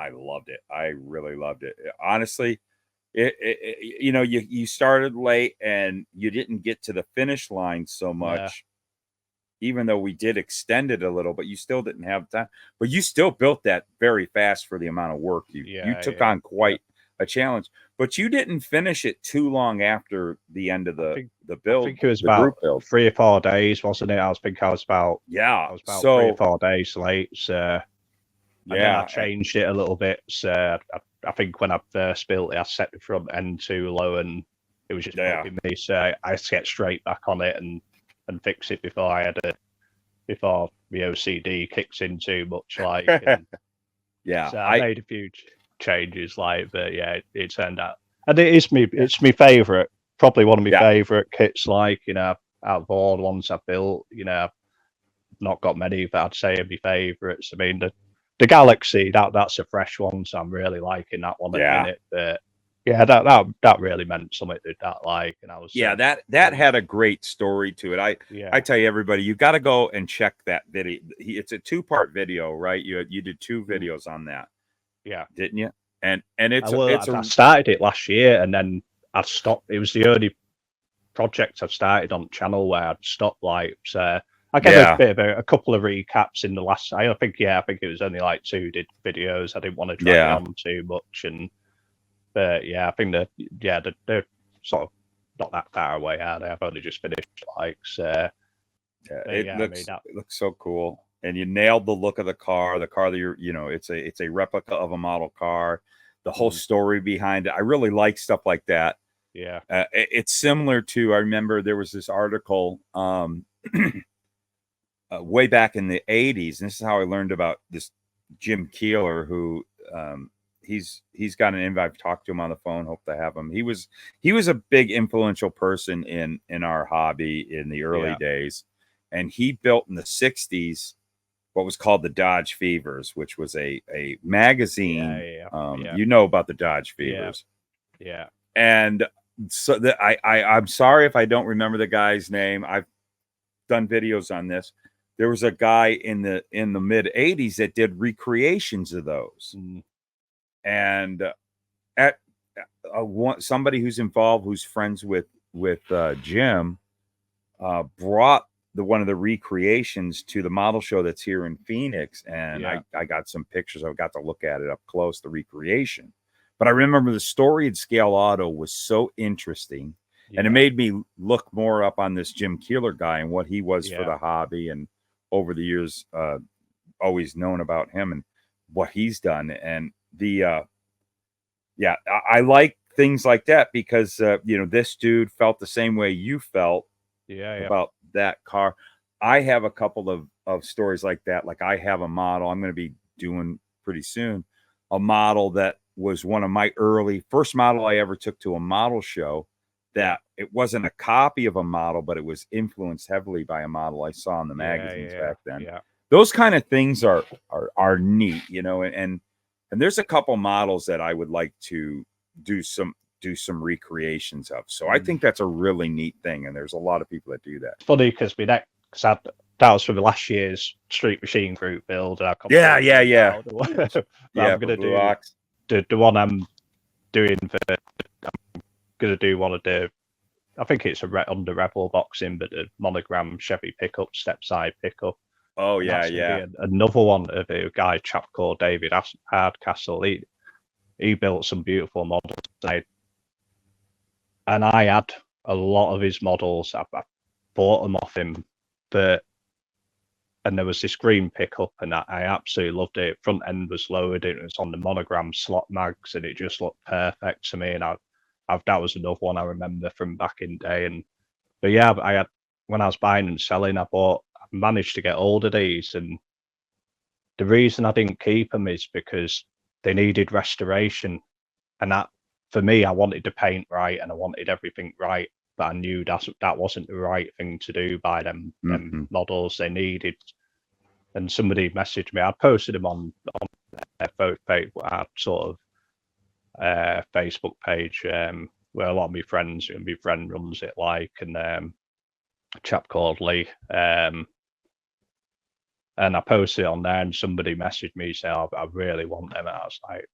loved it. I really loved it. Honestly, you started late and you didn't get to the finish line so much, even though we did extend it a little, but you still didn't have time. But you still built that very fast for the amount of work you took on quite a challenge. But you didn't finish it too long after the end of the build. I think it was about 3 or 4 days, wasn't it? I think I was about 3 or 4 days late. So and then I changed it a little bit. So I think when I first built it, I set the front end too low, and it was just bugging me. So I had to get straight back on it and fix it before before the OCD kicks in too much. Like, so I made a few changes, like, but yeah, it turned out, and it's my favorite, probably one of my favorite kits. Like, out of all the ones I've built, I've not got many that I'd say are my favorites. I mean, the Galaxy, that's a fresh one, so I'm really liking that one at the minute. But yeah, that really meant something to that, like, and I was that had a great story to it. I tell you, everybody, you got to go and check that video. It's a 2-part video, right? You did 2 videos on that, didn't you? And I started it last year, and then I stopped. It was the only project I've started on the channel where I'd stopped. Like, so I gave a couple of recaps in the last. I think it was only like 2 videos. I didn't want to drag it on too much, but yeah, I think they're sort of not that far away, are they? I've only just finished, like, so. It looks so cool, and you nailed the look of the car. The car that it's a replica of a model car. The whole story behind it, I really like stuff like that. Yeah, it's similar to, I remember there was this article way back in the 80s, and this is how I learned about this Jim Keeler, who he's got an invite. I've talked to him on the phone, hope to have him. He was a big influential person in our hobby in the early days, and he built in the 60s what was called the Dodge Fevers, which was a magazine. You know about the Dodge Fevers. Yeah. And so I'm sorry if I don't remember the guy's name. I've done videos on this. There was a guy in the mid 80s that did recreations of those. And at somebody who's involved, who's friends with Jim, brought one of the recreations to the model show that's here in Phoenix, and I got some pictures. I got to look at it up close, the recreation. But I remember the story at Scale Auto was so interesting, and it made me look more up on this Jim Keeler guy and what he was for the hobby, and over the years, always known about him and what he's done. And I like things like that because this dude felt the same way you felt about that car. I have a couple of stories like that. Like, I have a model I'm going to be doing pretty soon, a model that was one of my first model I ever took to a model show that it wasn't a copy of a model, but it was influenced heavily by a model I saw in the magazines back then. Yeah. Those kind of things are neat, you know, and there's a couple models that I would like to do some recreations of. So I think that's a really neat thing, and there's a lot of people that do that. It's funny because that was from last year's Street Machine group build. And Yeah. I'm gonna do the one I'm doing for. I'm gonna do one of the. I think it's under Rebel boxing, but the monogram Chevy pickup, step side pickup. Oh yeah. Another one of a guy chap called David Hardcastle. He built some beautiful models, and I had a lot of his models. I bought them off him, and there was this green pickup, and I absolutely loved it. Front end was lowered, it was on the monogram slot mags, and it just looked perfect to me. And that was another one I remember from back in day. But yeah, I had, when I was buying and selling, I managed to get hold of these, and the reason I didn't keep them is because they needed restoration, and that, for me, I wanted to paint right and I wanted everything right, but I knew that wasn't the right thing to do by them models. They needed, and somebody messaged me. I posted them on our sort of Facebook page where a lot of my friends, and my friend runs it, and a chap called Lee. And I posted it on there, and somebody messaged me saying, I really want them. And I was like,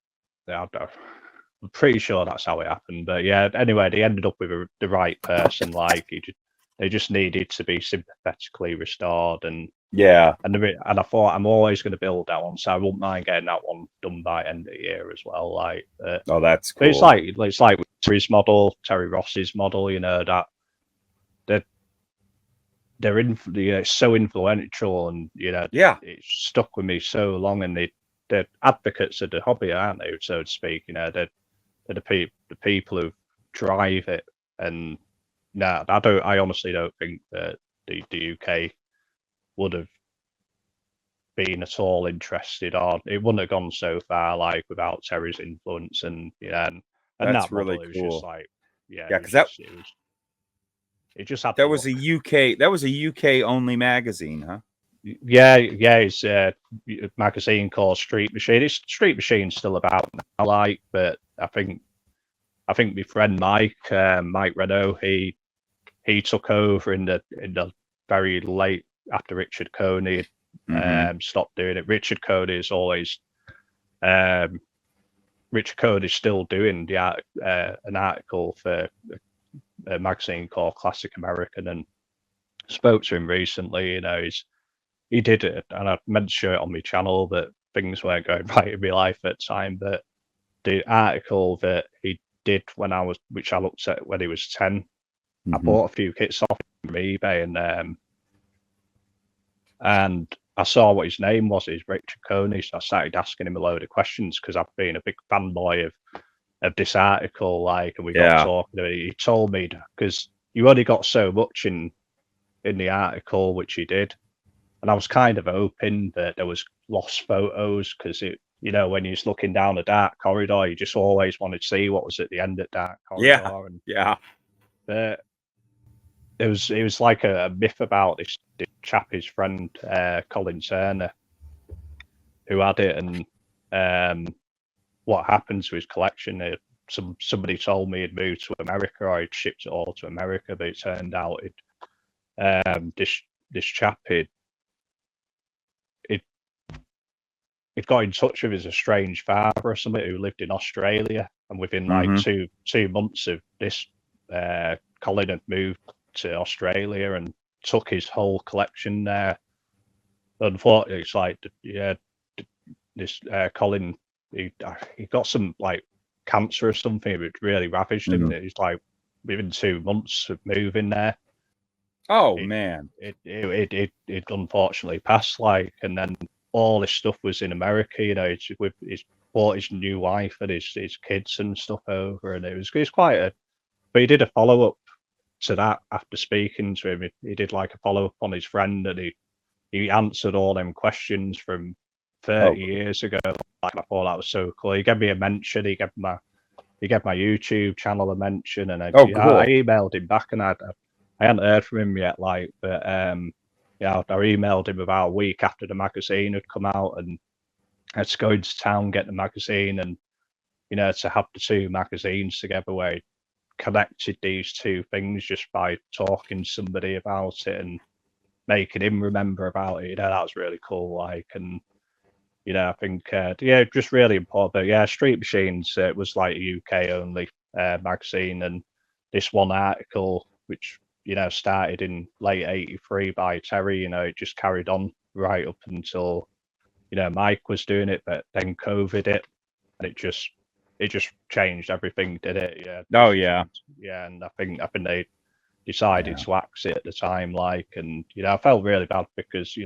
I'm pretty sure that's how it happened. But yeah, anyway, they ended up with the right person. They just needed to be sympathetically restored. And yeah. And I thought, I'm always going to build that one, so I wouldn't mind getting that one done by end of the year as well. Oh, that's cool. It's like Terry's model, Terry Ross's model. You know that they're so influential, and it's stuck with me so long. And they're advocates of the hobby, aren't they, so to speak? You know, they're the people who drive it. And no, I honestly don't think that the UK would have been at all interested, or it wouldn't have gone so far without Terry's influence. And that's that really model, cool. Because it just had that was a UK only magazine, huh? Yeah, it's a magazine called Street Machine. Street Machine's still about now, but I think my friend Mike Renault, he took over in the very late after Richard Coney stopped doing it. Richard Coney is always Richard Cody's still doing an article for a magazine called Classic American, and spoke to him recently. You know, he did it, and I meant to show it on my channel, but things weren't going right in my life at the time. But the article that he did which I looked at when he was 10, I bought a few kits off from eBay, and I saw what his name was. It's Richard Coney, so I started asking him a load of questions because I've been a big fanboy of this article. And we got talking. He told me, because you only got so much in the article, which he did, and I was kind of hoping that there was lost photos, because when you're looking down a dark corridor, you just always want to see what was at the end of dark corridor. But it was like a myth about this chap, his friend Colin Turner, who had it, and what happened to his collection. Somebody told me he'd moved to America, or he'd shipped it all to America, but it turned out this chap he'd got in touch with his estranged father or something who lived in Australia, and within like 2 months of this, Colin had moved to Australia and took his whole collection there. Unfortunately, it's like this Colin, he got some like cancer or something, which really ravaged him. It was like within 2 months of moving there. Man, it unfortunately passed. And then all this stuff was in America. He's brought his new wife and his kids and stuff over, and it's quite but he did a follow up to that after speaking to him. He did like a follow up on his friend, and he answered all them questions from 30 years ago. I thought that was so cool. He gave me a mention. He gave my he gave my YouTube channel a mention, and I Oh, cool. emailed him back, and I hadn't heard from him yet, like, but yeah, I emailed him about a week after the magazine had come out, and I had to go into town, get the magazine, and to have the two magazines together where he connected these two things just by talking to somebody about it and making him remember about it. That was really cool. Like, and I think just really important. But yeah, Street Machines, it was like a UK only magazine, and this one article, which started in late '83 by Terry, it just carried on right up until Mike was doing it, but then COVID hit, and it just changed everything, did it? Yeah. Oh yeah. Yeah, and I think they decided to axe it at the time, like, and I felt really bad because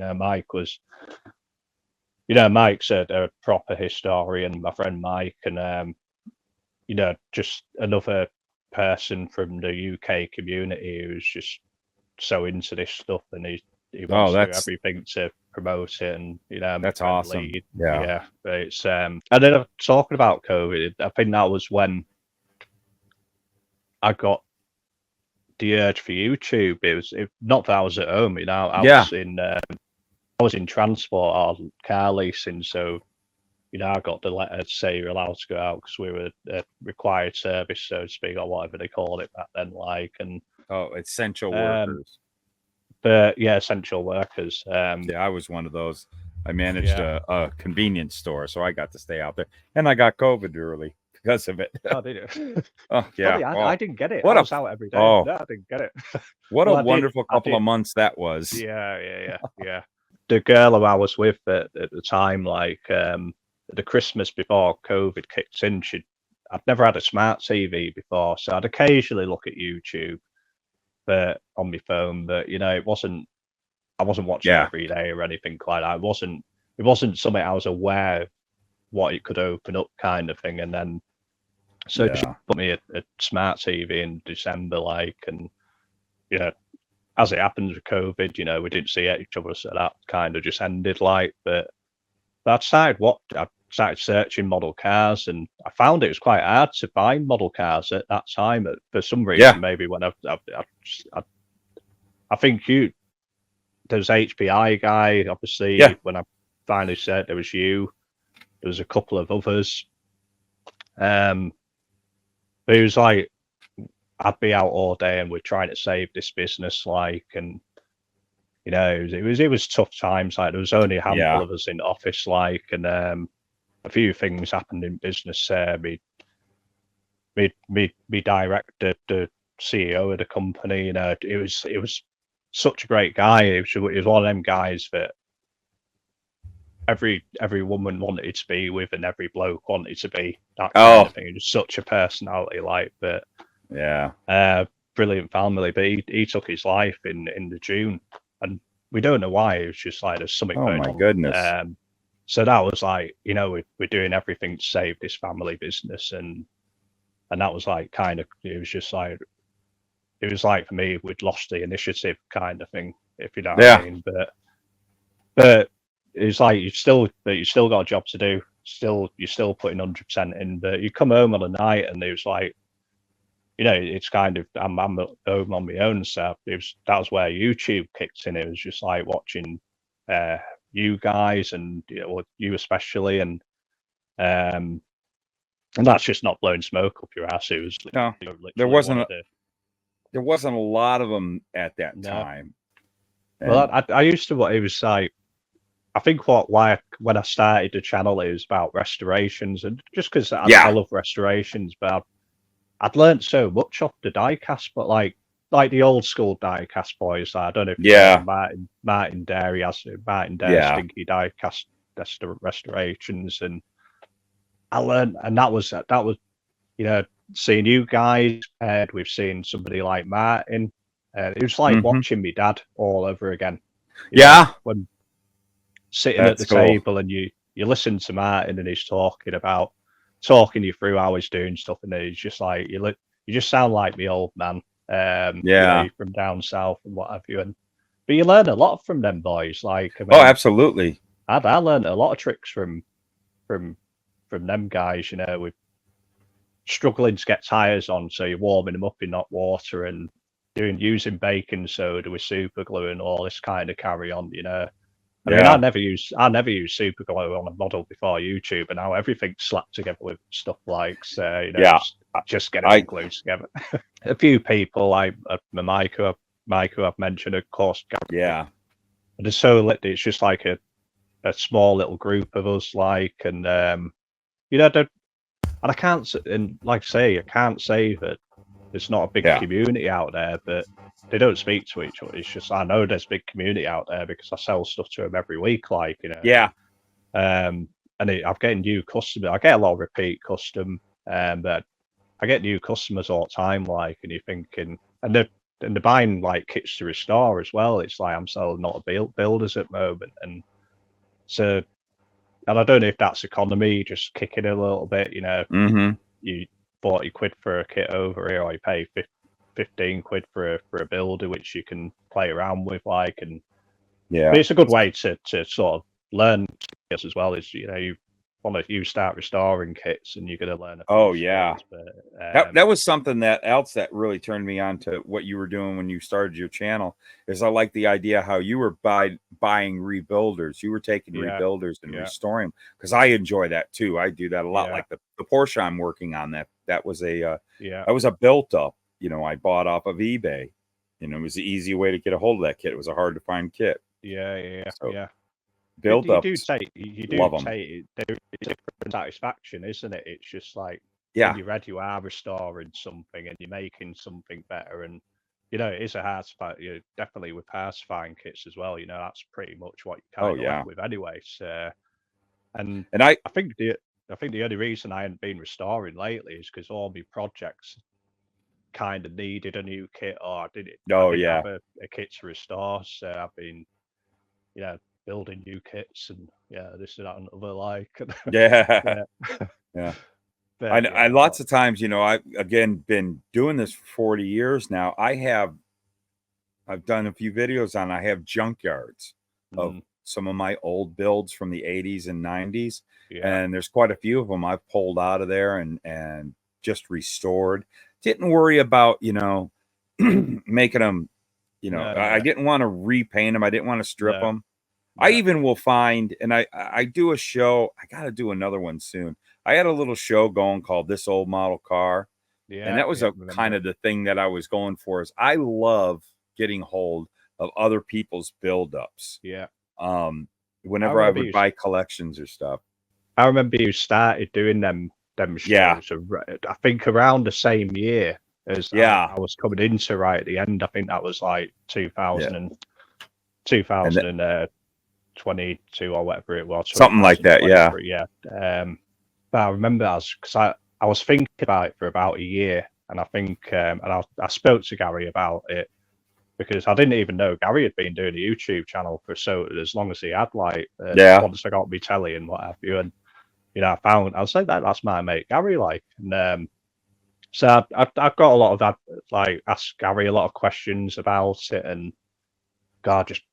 Mike's a proper historian, my friend Mike, and just another person from the UK community who's just so into this stuff, and he wants to do everything to promote it, and that's awesome. Yeah, but it's and then talking about COVID, I think that was when I got the urge for YouTube. It was not that I was at home, I was in transport or car leasing, so I got the letter to say you're allowed to go out because we were a required service, so to speak, or whatever they called it back then. Like, and essential workers. But yeah, essential workers. I was one of those. I managed a convenience store, so I got to stay out there, and I got COVID early because of it. Oh, did you? Oh yeah, funny, I didn't get it. I was out every day. No, I didn't get it. What a wonderful couple of months that was. Yeah. The girl who I was with at the time, like the Christmas before COVID kicked in, I'd never had a smart TV before, so I'd occasionally look at YouTube, but on my phone. But I wasn't watching every day or anything like that. It wasn't something I was aware of what it could open up, kind of thing. And then she put me a smart TV in December, like, and as it happens with COVID, we didn't see each other, so that kind of just ended, like. But I started searching model cars, and I found it was quite hard to find model cars at that time. For some reason, maybe when I think there's HPI guy, obviously. When I finally said there was you, there was a couple of others. But it was like, I'd be out all day and we're trying to save this business, like, and it was tough times. Like, there was only a handful of us in the office, like, and a few things happened in business. Me director, the CEO of the company, it was such a great guy. It was one of them guys that every woman wanted to be with, and every bloke wanted to be that kind of thing. It was such a personality, like. But brilliant family. But he took his life in the June, and we don't know why. It was just like there's something going on. Oh my goodness! So that was like, we're doing everything to save this family business, and that was like kind of, it was like for me, we'd lost the initiative, kind of thing, if you know what I mean. But it's like you still got a job to do. You're still putting 100% in. But you come home on a night, and it was like, it's kind of, I'm home on my own. So that was where YouTube kicked in. It was just like watching you guys, and you especially, and that's just not blowing smoke up your ass. It was there wasn't a lot of them at that time. Well, I used to. It was like, I think when I started the channel, it was about restorations, and just because I love restorations, but I'd learned so much off the diecast, but like the old school diecast boys. I don't know if Martin Dairy has Stinky diecast restorations, and I learned, and that was seeing you guys paired with seeing somebody like Martin. It was like watching my dad all over again. When sitting at the table and you listen to Martin, and he's talking you through how he's doing stuff, and he's just like, you just sound like the old man. From down south and what have you. But you learn a lot from them boys. Like, I mean, absolutely. I learned a lot of tricks from them guys. struggling to get tires on, so you're warming them up in hot water and using baking soda with super glue and all this kind of carry on, you know. I mean, I never use super glue on a model before YouTube, and now everything's slapped together with stuff like, you know, just get it all glued together. A few people like Mike, who I've mentioned, of course. Yeah. And it's so lit. It's just like a small little group of us, like, and you know, and I can't, and like I say, I can't say that there's not a big community out there, but they don't speak to each other. It's just, I know there's a big community out there because I sell stuff to them every week, like, you know. Yeah. And I'm getting new customers. I get a lot of repeat custom, but I get new customers all the time, like, and you're thinking, and they're buying like kits to restore as well. It's like I'm selling a lot of builders at the moment, and so, and I don't know if that's economy just kicking a little bit, you know. You 40 quid for a kit over here, or you pay 15 quid for a builder which you can play around with, like, and but it's a good way to sort of learn skills as well. Is, you know, you start restoring kits and you're going to learn a few skills, but that was something that really turned me on to what you were doing when you started your channel. Is I like the idea how you were buying rebuilders. You were taking rebuilders and restoring them, because I enjoy that too. I do that a lot. Like the Porsche I'm working on, that was a built up, you know, I bought off of eBay. You know, it was the easy way to get a hold of that kit. It was a hard to find kit. Built up. You do take it's a different satisfaction, isn't it? It's just like, when you're ready, you are restoring something and you're making something better. And, you know, it is a hard spot. You definitely with pacifying kits as well. You know, that's pretty much what you kind of left with anyway. So, and I think the only reason I haven't been restoring lately is because all my projects kind of needed a new kit, or I didn't have a kit to restore. So I've been, you know, building new kits and this and that and other, like. But, I lots of times, you know, I've again been doing this for 40 years now. I've done a few videos on, I have junkyards of some of my old builds from the 80s and 90s, and there's quite a few of them I've pulled out of there and just restored. Didn't worry about, you know, making them, you know, I didn't want to repaint them. I didn't want to strip them. I even will find, and I do a show. I got to do another one soon. I had a little show going called This Old Model Car. And that was a kind of the thing that I was going for, is I love getting hold of other people's buildups. Whenever I would buy collections or stuff. I remember you started doing them shows, I think around the same year as I was coming into right at the end. I think that was like 2022 or whatever it was. Something like that, but I remember because I was thinking about it for about a year, and I think and I spoke to Gary about it, because I didn't even know Gary had been doing a YouTube channel for as long as he had, like, once I got me telly and what have you, and, you know, I was like, that's my mate Gary, like, and so I've got a lot of that, like, asked Gary a lot of questions about it, and God, just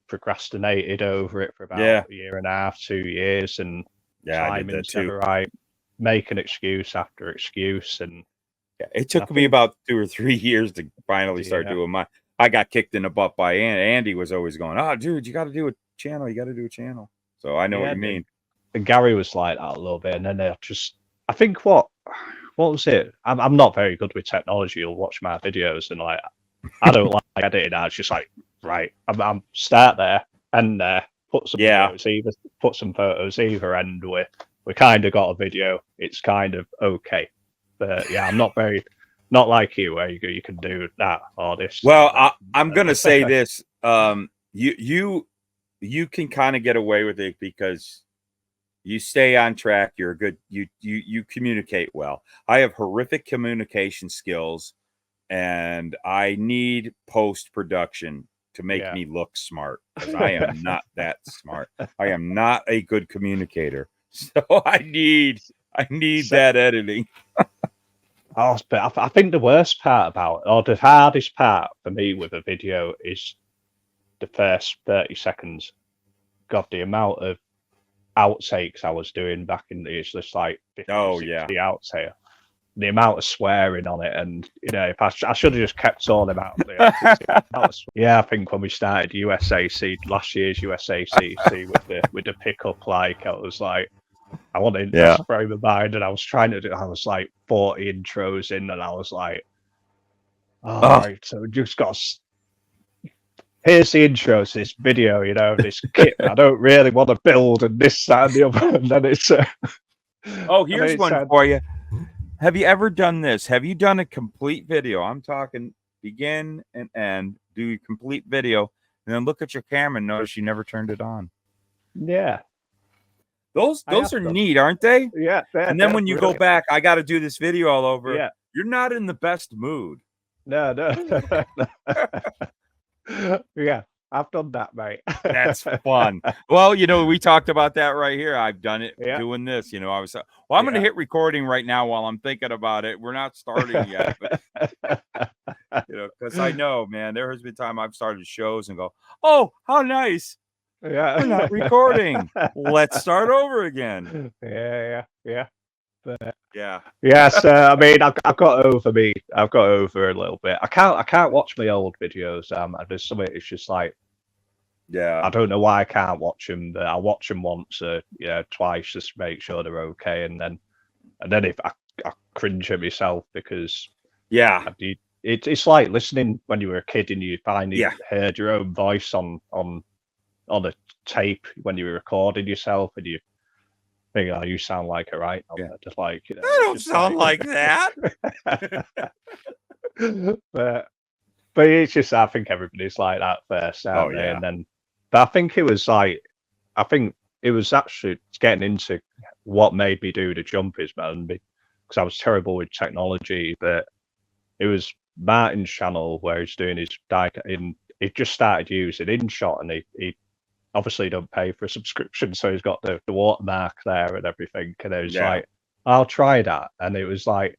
procrastinated over it for about a year and a half, 2 years, and timing's never right. Make an excuse after excuse, and it took me about 2 or 3 years to finally start doing my. I got kicked in the butt by Andy. Was always going, "Oh, dude, you got to do a channel. You got to do a channel." So I know what you mean. And Gary was like that a little bit, and then I think what was it? I'm not very good with technology. You'll watch my videos, and like, I don't like editing. I was just like, right, I'm start there and put some photos either end. We kind of got a video. It's kind of okay, but I'm not like you, where you can do that or this. Well, I'm gonna say this. You can kind of get away with it because you stay on track. You're a good. You communicate well. I have horrific communication skills, and I need post-production to make me look smart, because I am not that smart. I am not a good communicator, so I need that editing. But I think the worst part about it, or the hardest part for me with a video, is the first 30 seconds. God, the amount of outtakes I was doing back in the, it's just like 50, 60 outtakes. the amount of swearing on it, and you know, if I should have just kept all them out. Yeah, I think when we started USAC last year's USACC with the pickup, like I was like, I wanted Yeah. to frame of mind, and I was trying to do. I was like 40 intros in, and I was like, all right, so we just got. Here's the intro to this video, you know, this kit I don't really want to build, and this, that, and the other, and then it's. Oh, here's one for you. Have you ever done this? Have you done a complete video? I'm talking begin and end, do a complete video, and then look at your camera and notice you never turned it on. Yeah. Those are neat, aren't they? Yeah. And then when you go back, I got to do this video all over. Yeah. You're not in the best mood. No. Yeah. I've done that, mate. That's fun. Well, you know, we talked about that right here. I've done it doing this. You know, I was well, I'm going to hit recording right now while I'm thinking about it. We're not starting yet, but you know, because I know, man, there has been time I've started shows and go, oh, how nice. Yeah, we're not recording. Let's start over again. Yeah. But, yeah. So I mean, I've got over a little bit. I can't watch my old videos. There's something. It's just like, yeah, I don't know why I can't watch them. But I watch them once, twice, just to make sure they're okay, and then if I cringe at myself because it's like listening when you were a kid and you finally heard your own voice on a tape when you were recording yourself, and you think, oh, you sound like a right. Just like, you know, I don't sound like that. but it's just, I think everybody's like that first, aren't they? And then, but I think it was actually getting into what made me do the jumpies, man, because I was terrible with technology. But it was Martin's channel where he's doing his he just started using InShot, and he obviously don't pay for a subscription, so he's got the watermark there and everything. And it was like, I'll try that. And it was like,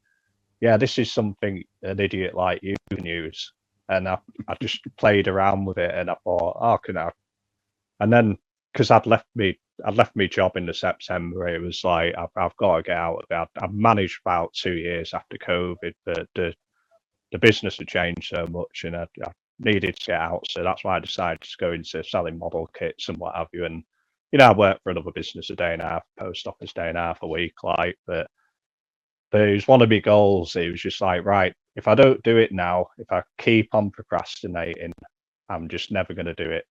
yeah, this is something an idiot like you can use. And I just played around with it, and I thought, oh, can I? And then, because I'd left me job in the September, it was like, I've got to get out of it. I've managed about 2 years after COVID, but the business had changed so much, and I needed to get out, so that's why I decided to go into selling model kits and what have you. And you know, I worked for another business a day and a half, post office day and a half a week, like. But it was one of my goals. It was just like, right, if I don't do it now, if I keep on procrastinating, I'm just never going to do it.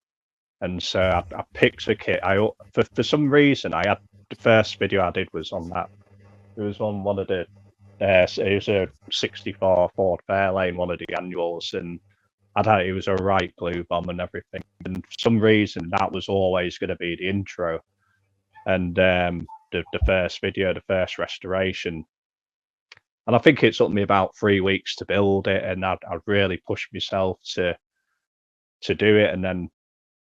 And so I picked a kit. For some reason, I had the first video I did was on that. It was on one of the. It was a 64 Ford Fairlane, one of the annuals, and it was a right glue bomb and everything. And for some reason, that was always going to be the intro. And the first video, the first restoration. And I think it took me about 3 weeks to build it, and I'd really pushed myself to do it. And then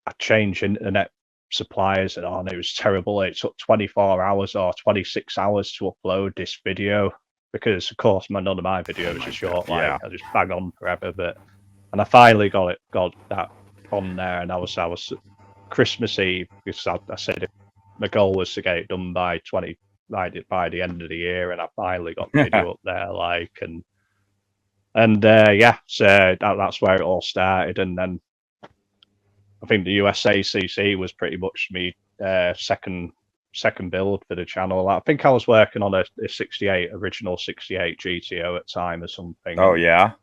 I changed internet suppliers, and it was terrible. It took 24 hours or 26 hours to upload this video, because of course none of my videos are short. I just bang on forever. And I finally got that on there, and I was Christmas Eve, because I said my goal was to get it done by the end of the year, and I finally got the video up there, like, and so that's where it all started. And then I think the USACC was pretty much me second build for the channel. I think I was working on a original 68 GTO at time or something. Oh yeah.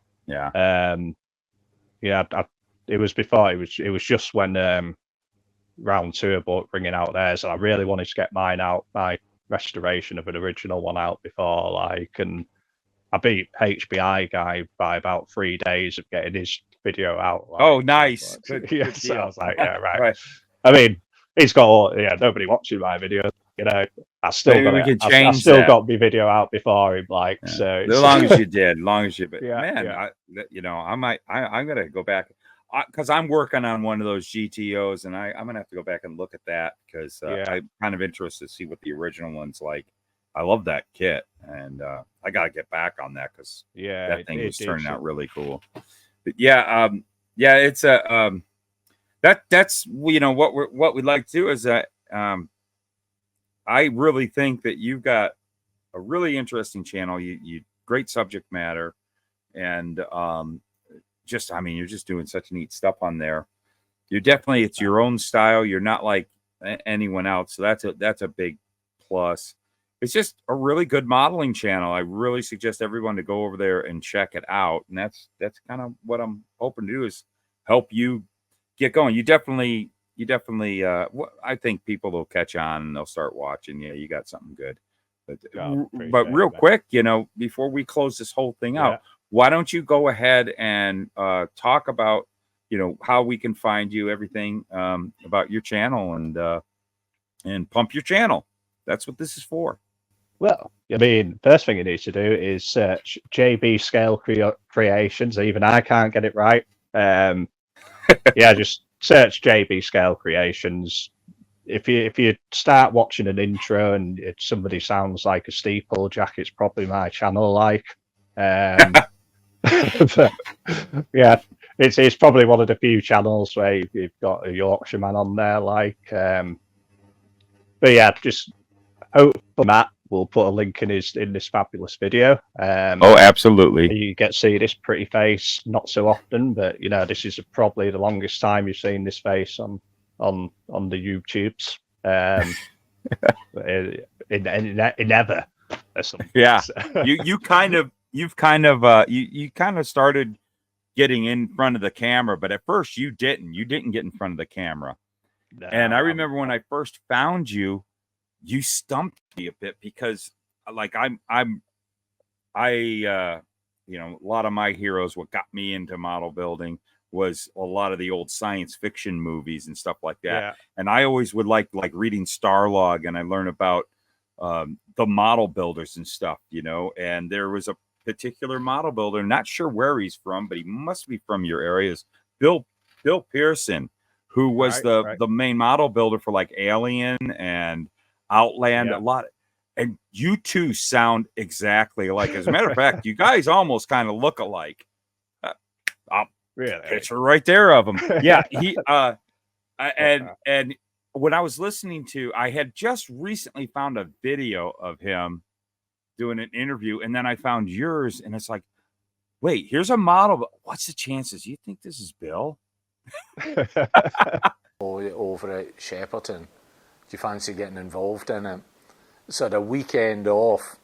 It was before. It was just when round two about bringing out theirs, and I really wanted to get mine out, my restoration of an original one out before, like, and I beat HBI guy by about 3 days of getting his video out. Like, oh, nice. Good so I was like, yeah, right. I mean, he's got nobody watching my video. You know, I still got my video out before him. Like, so as long as you did, but I'm gonna go back because I'm working on one of those GTOs, and I'm gonna have to go back and look at that, because I'm kind of interested to see what the original one's like. I love that kit, and I gotta get back on that, because that thing was turning out really cool. But it's that's what we'd like to do is that I really think that you've got a really interesting channel. You great subject matter, and just, I mean, you're just doing such neat stuff on there. You're definitely, it's your own style. You're not like anyone else. So that's a big plus. It's just a really good modeling channel. I really suggest everyone to go over there and check it out. And that's kind of what I'm hoping to do, is help you get going. You definitely, I think people will catch on and they'll start watching. Yeah, you got something good. But real quick, you know, before we close this whole thing out, why don't you go ahead and talk about, you know, how we can find you, everything about your channel, and pump your channel. That's what this is for. Well, I mean, first thing you need to do is search J.B Scale Creations. Even I can't get it right. Yeah, just search J.B Scale Creations. If you start watching an intro and somebody sounds like a steeplejack, it's probably my channel. Like, but, yeah, it's probably one of the few channels where you've got a Yorkshireman on there. Like, but yeah, just hope for Matt. We'll put a link in this fabulous video. Oh, absolutely. You get to see this pretty face not so often, but you know, this is probably the longest time you've seen this face on the YouTubes. In ever. Yeah. You kind of started getting in front of the camera, but at first you didn't get in front of the camera. No, and I remember when I first found you, you stumped me a bit, because like you know, a lot of my heroes, what got me into model building was a lot of the old science fiction movies and stuff like that. Yeah. And I always would like reading Starlog, and I learned about the model builders and stuff, you know. And there was a particular model builder, not sure where he's from, but he must be from your areas, Bill Pearson, who was the main model builder for like Alien and Outland, a lot. And you two sound exactly alike. As a matter of fact, you guys almost kind of look alike. Really? Picture right there of him. Yeah, he and when I was listening to, I had just recently found a video of him doing an interview, and then I found yours, and it's like, wait, here's a model, but what's the chances? You think this is Bill? Over at Shepperton, do you fancy getting involved in it? So the weekend off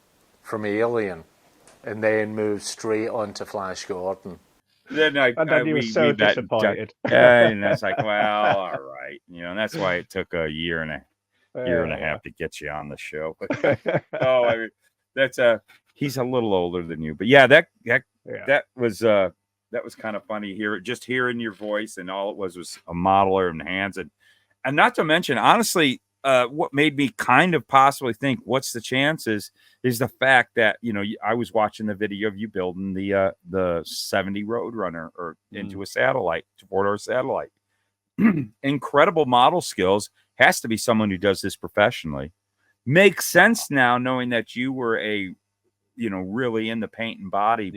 from Alien, and then move straight on to Flash Gordon. Then he was so disappointed. And that's like, well, all right, you know, and that's why it took a year and a half to get you on the show. But that's he's a little older than you, but yeah, that was kind of funny hearing your voice, and all it was a modeler and hands, and not to mention, honestly, what made me kind of possibly think what's the chances is the fact that, you know, I was watching the video of you building the 70 Roadrunner or into a satellite, to 4-door satellite. Incredible model skills. Has to be someone who does this professionally. Makes sense now, knowing that you were really in the paint and body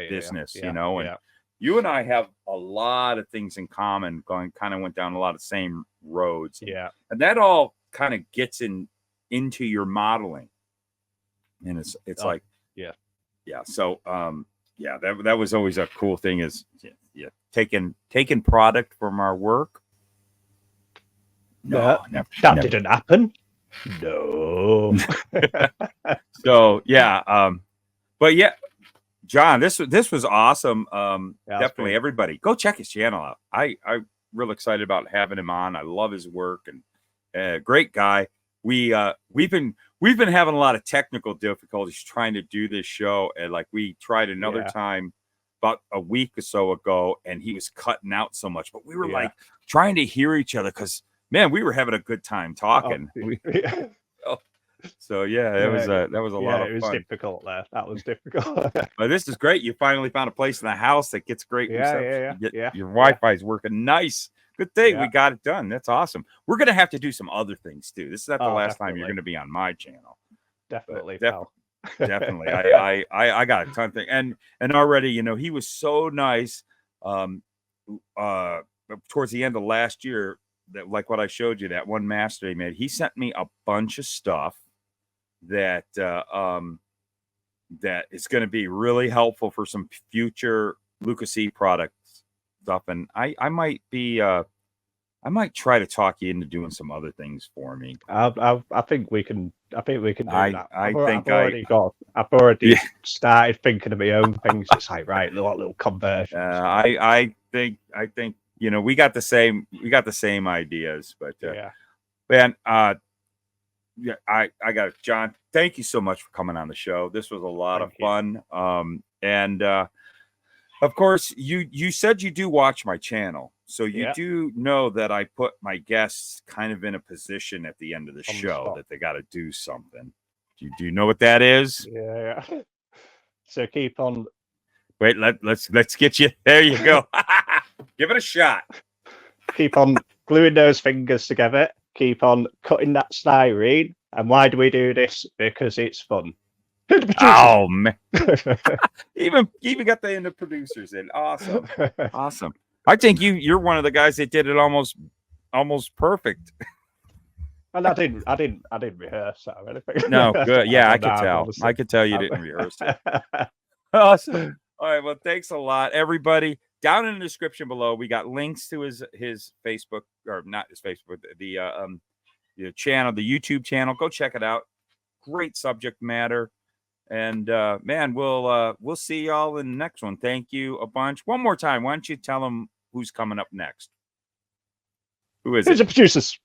business, you know, and you and I have a lot of things in common, went down a lot of the same roads. Yeah. And that all kind of gets into your modeling, and it's like so that was always a cool thing, is taking product from our work. Never, didn't happen. No. So but yeah, John, this was awesome. Definitely everybody go check his channel out. I'm real excited about having him on. I love his work, and great guy. We've been having a lot of technical difficulties trying to do this show, and like we tried another time about a week or so ago, and he was cutting out so much, but we were like trying to hear each other, because man, we were having a good time talking. So that was a lot of fun. It was difficult there. That was difficult. But this is great. You finally found a place in the house that gets great. Your Wi-Fi is working nice. Good thing we got it done. That's awesome. We're gonna have to do some other things too. This is not the last time you're gonna be on my channel. Definitely, definitely. I got a ton of things, and already, you know, he was so nice. Towards the end of last year, that, like what I showed you, that one master he made, he sent me a bunch of stuff that that is going to be really helpful for some future Luka C products stuff. And I might be I might try to talk you into doing some other things for me. I think we can. I think we can do that. I've already started thinking of my own things. It's like, right, little conversions. I think we got the same ideas, but yeah. Man, yeah, I got it. John, thank you so much for coming on the show. This was a lot of fun. And of course, you said you do watch my channel. So you do know that I put my guests kind of in a position at the end of the show that they got to do something. Do you know what that is? Yeah. So keep on. Wait, let's get you. There you go. Give it a shot. Keep on gluing those fingers together. Keep on cutting that styrene. And why do we do this? Because it's fun. Oh man! even got the producers in. Awesome, awesome. I think you're one of the guys that did it almost perfect. And I didn't rehearse that or anything. No, good. Yeah, I could tell. I could tell you didn't rehearse it. Awesome. All right. Well, thanks a lot, everybody. Down in the description below, we got links to his Facebook, or not his Facebook, the channel, the YouTube channel. Go check it out. Great subject matter. And man, we'll see y'all in the next one. Thank you a bunch. One more time, why don't you tell them who's coming up next? Who is it? Who's the producers?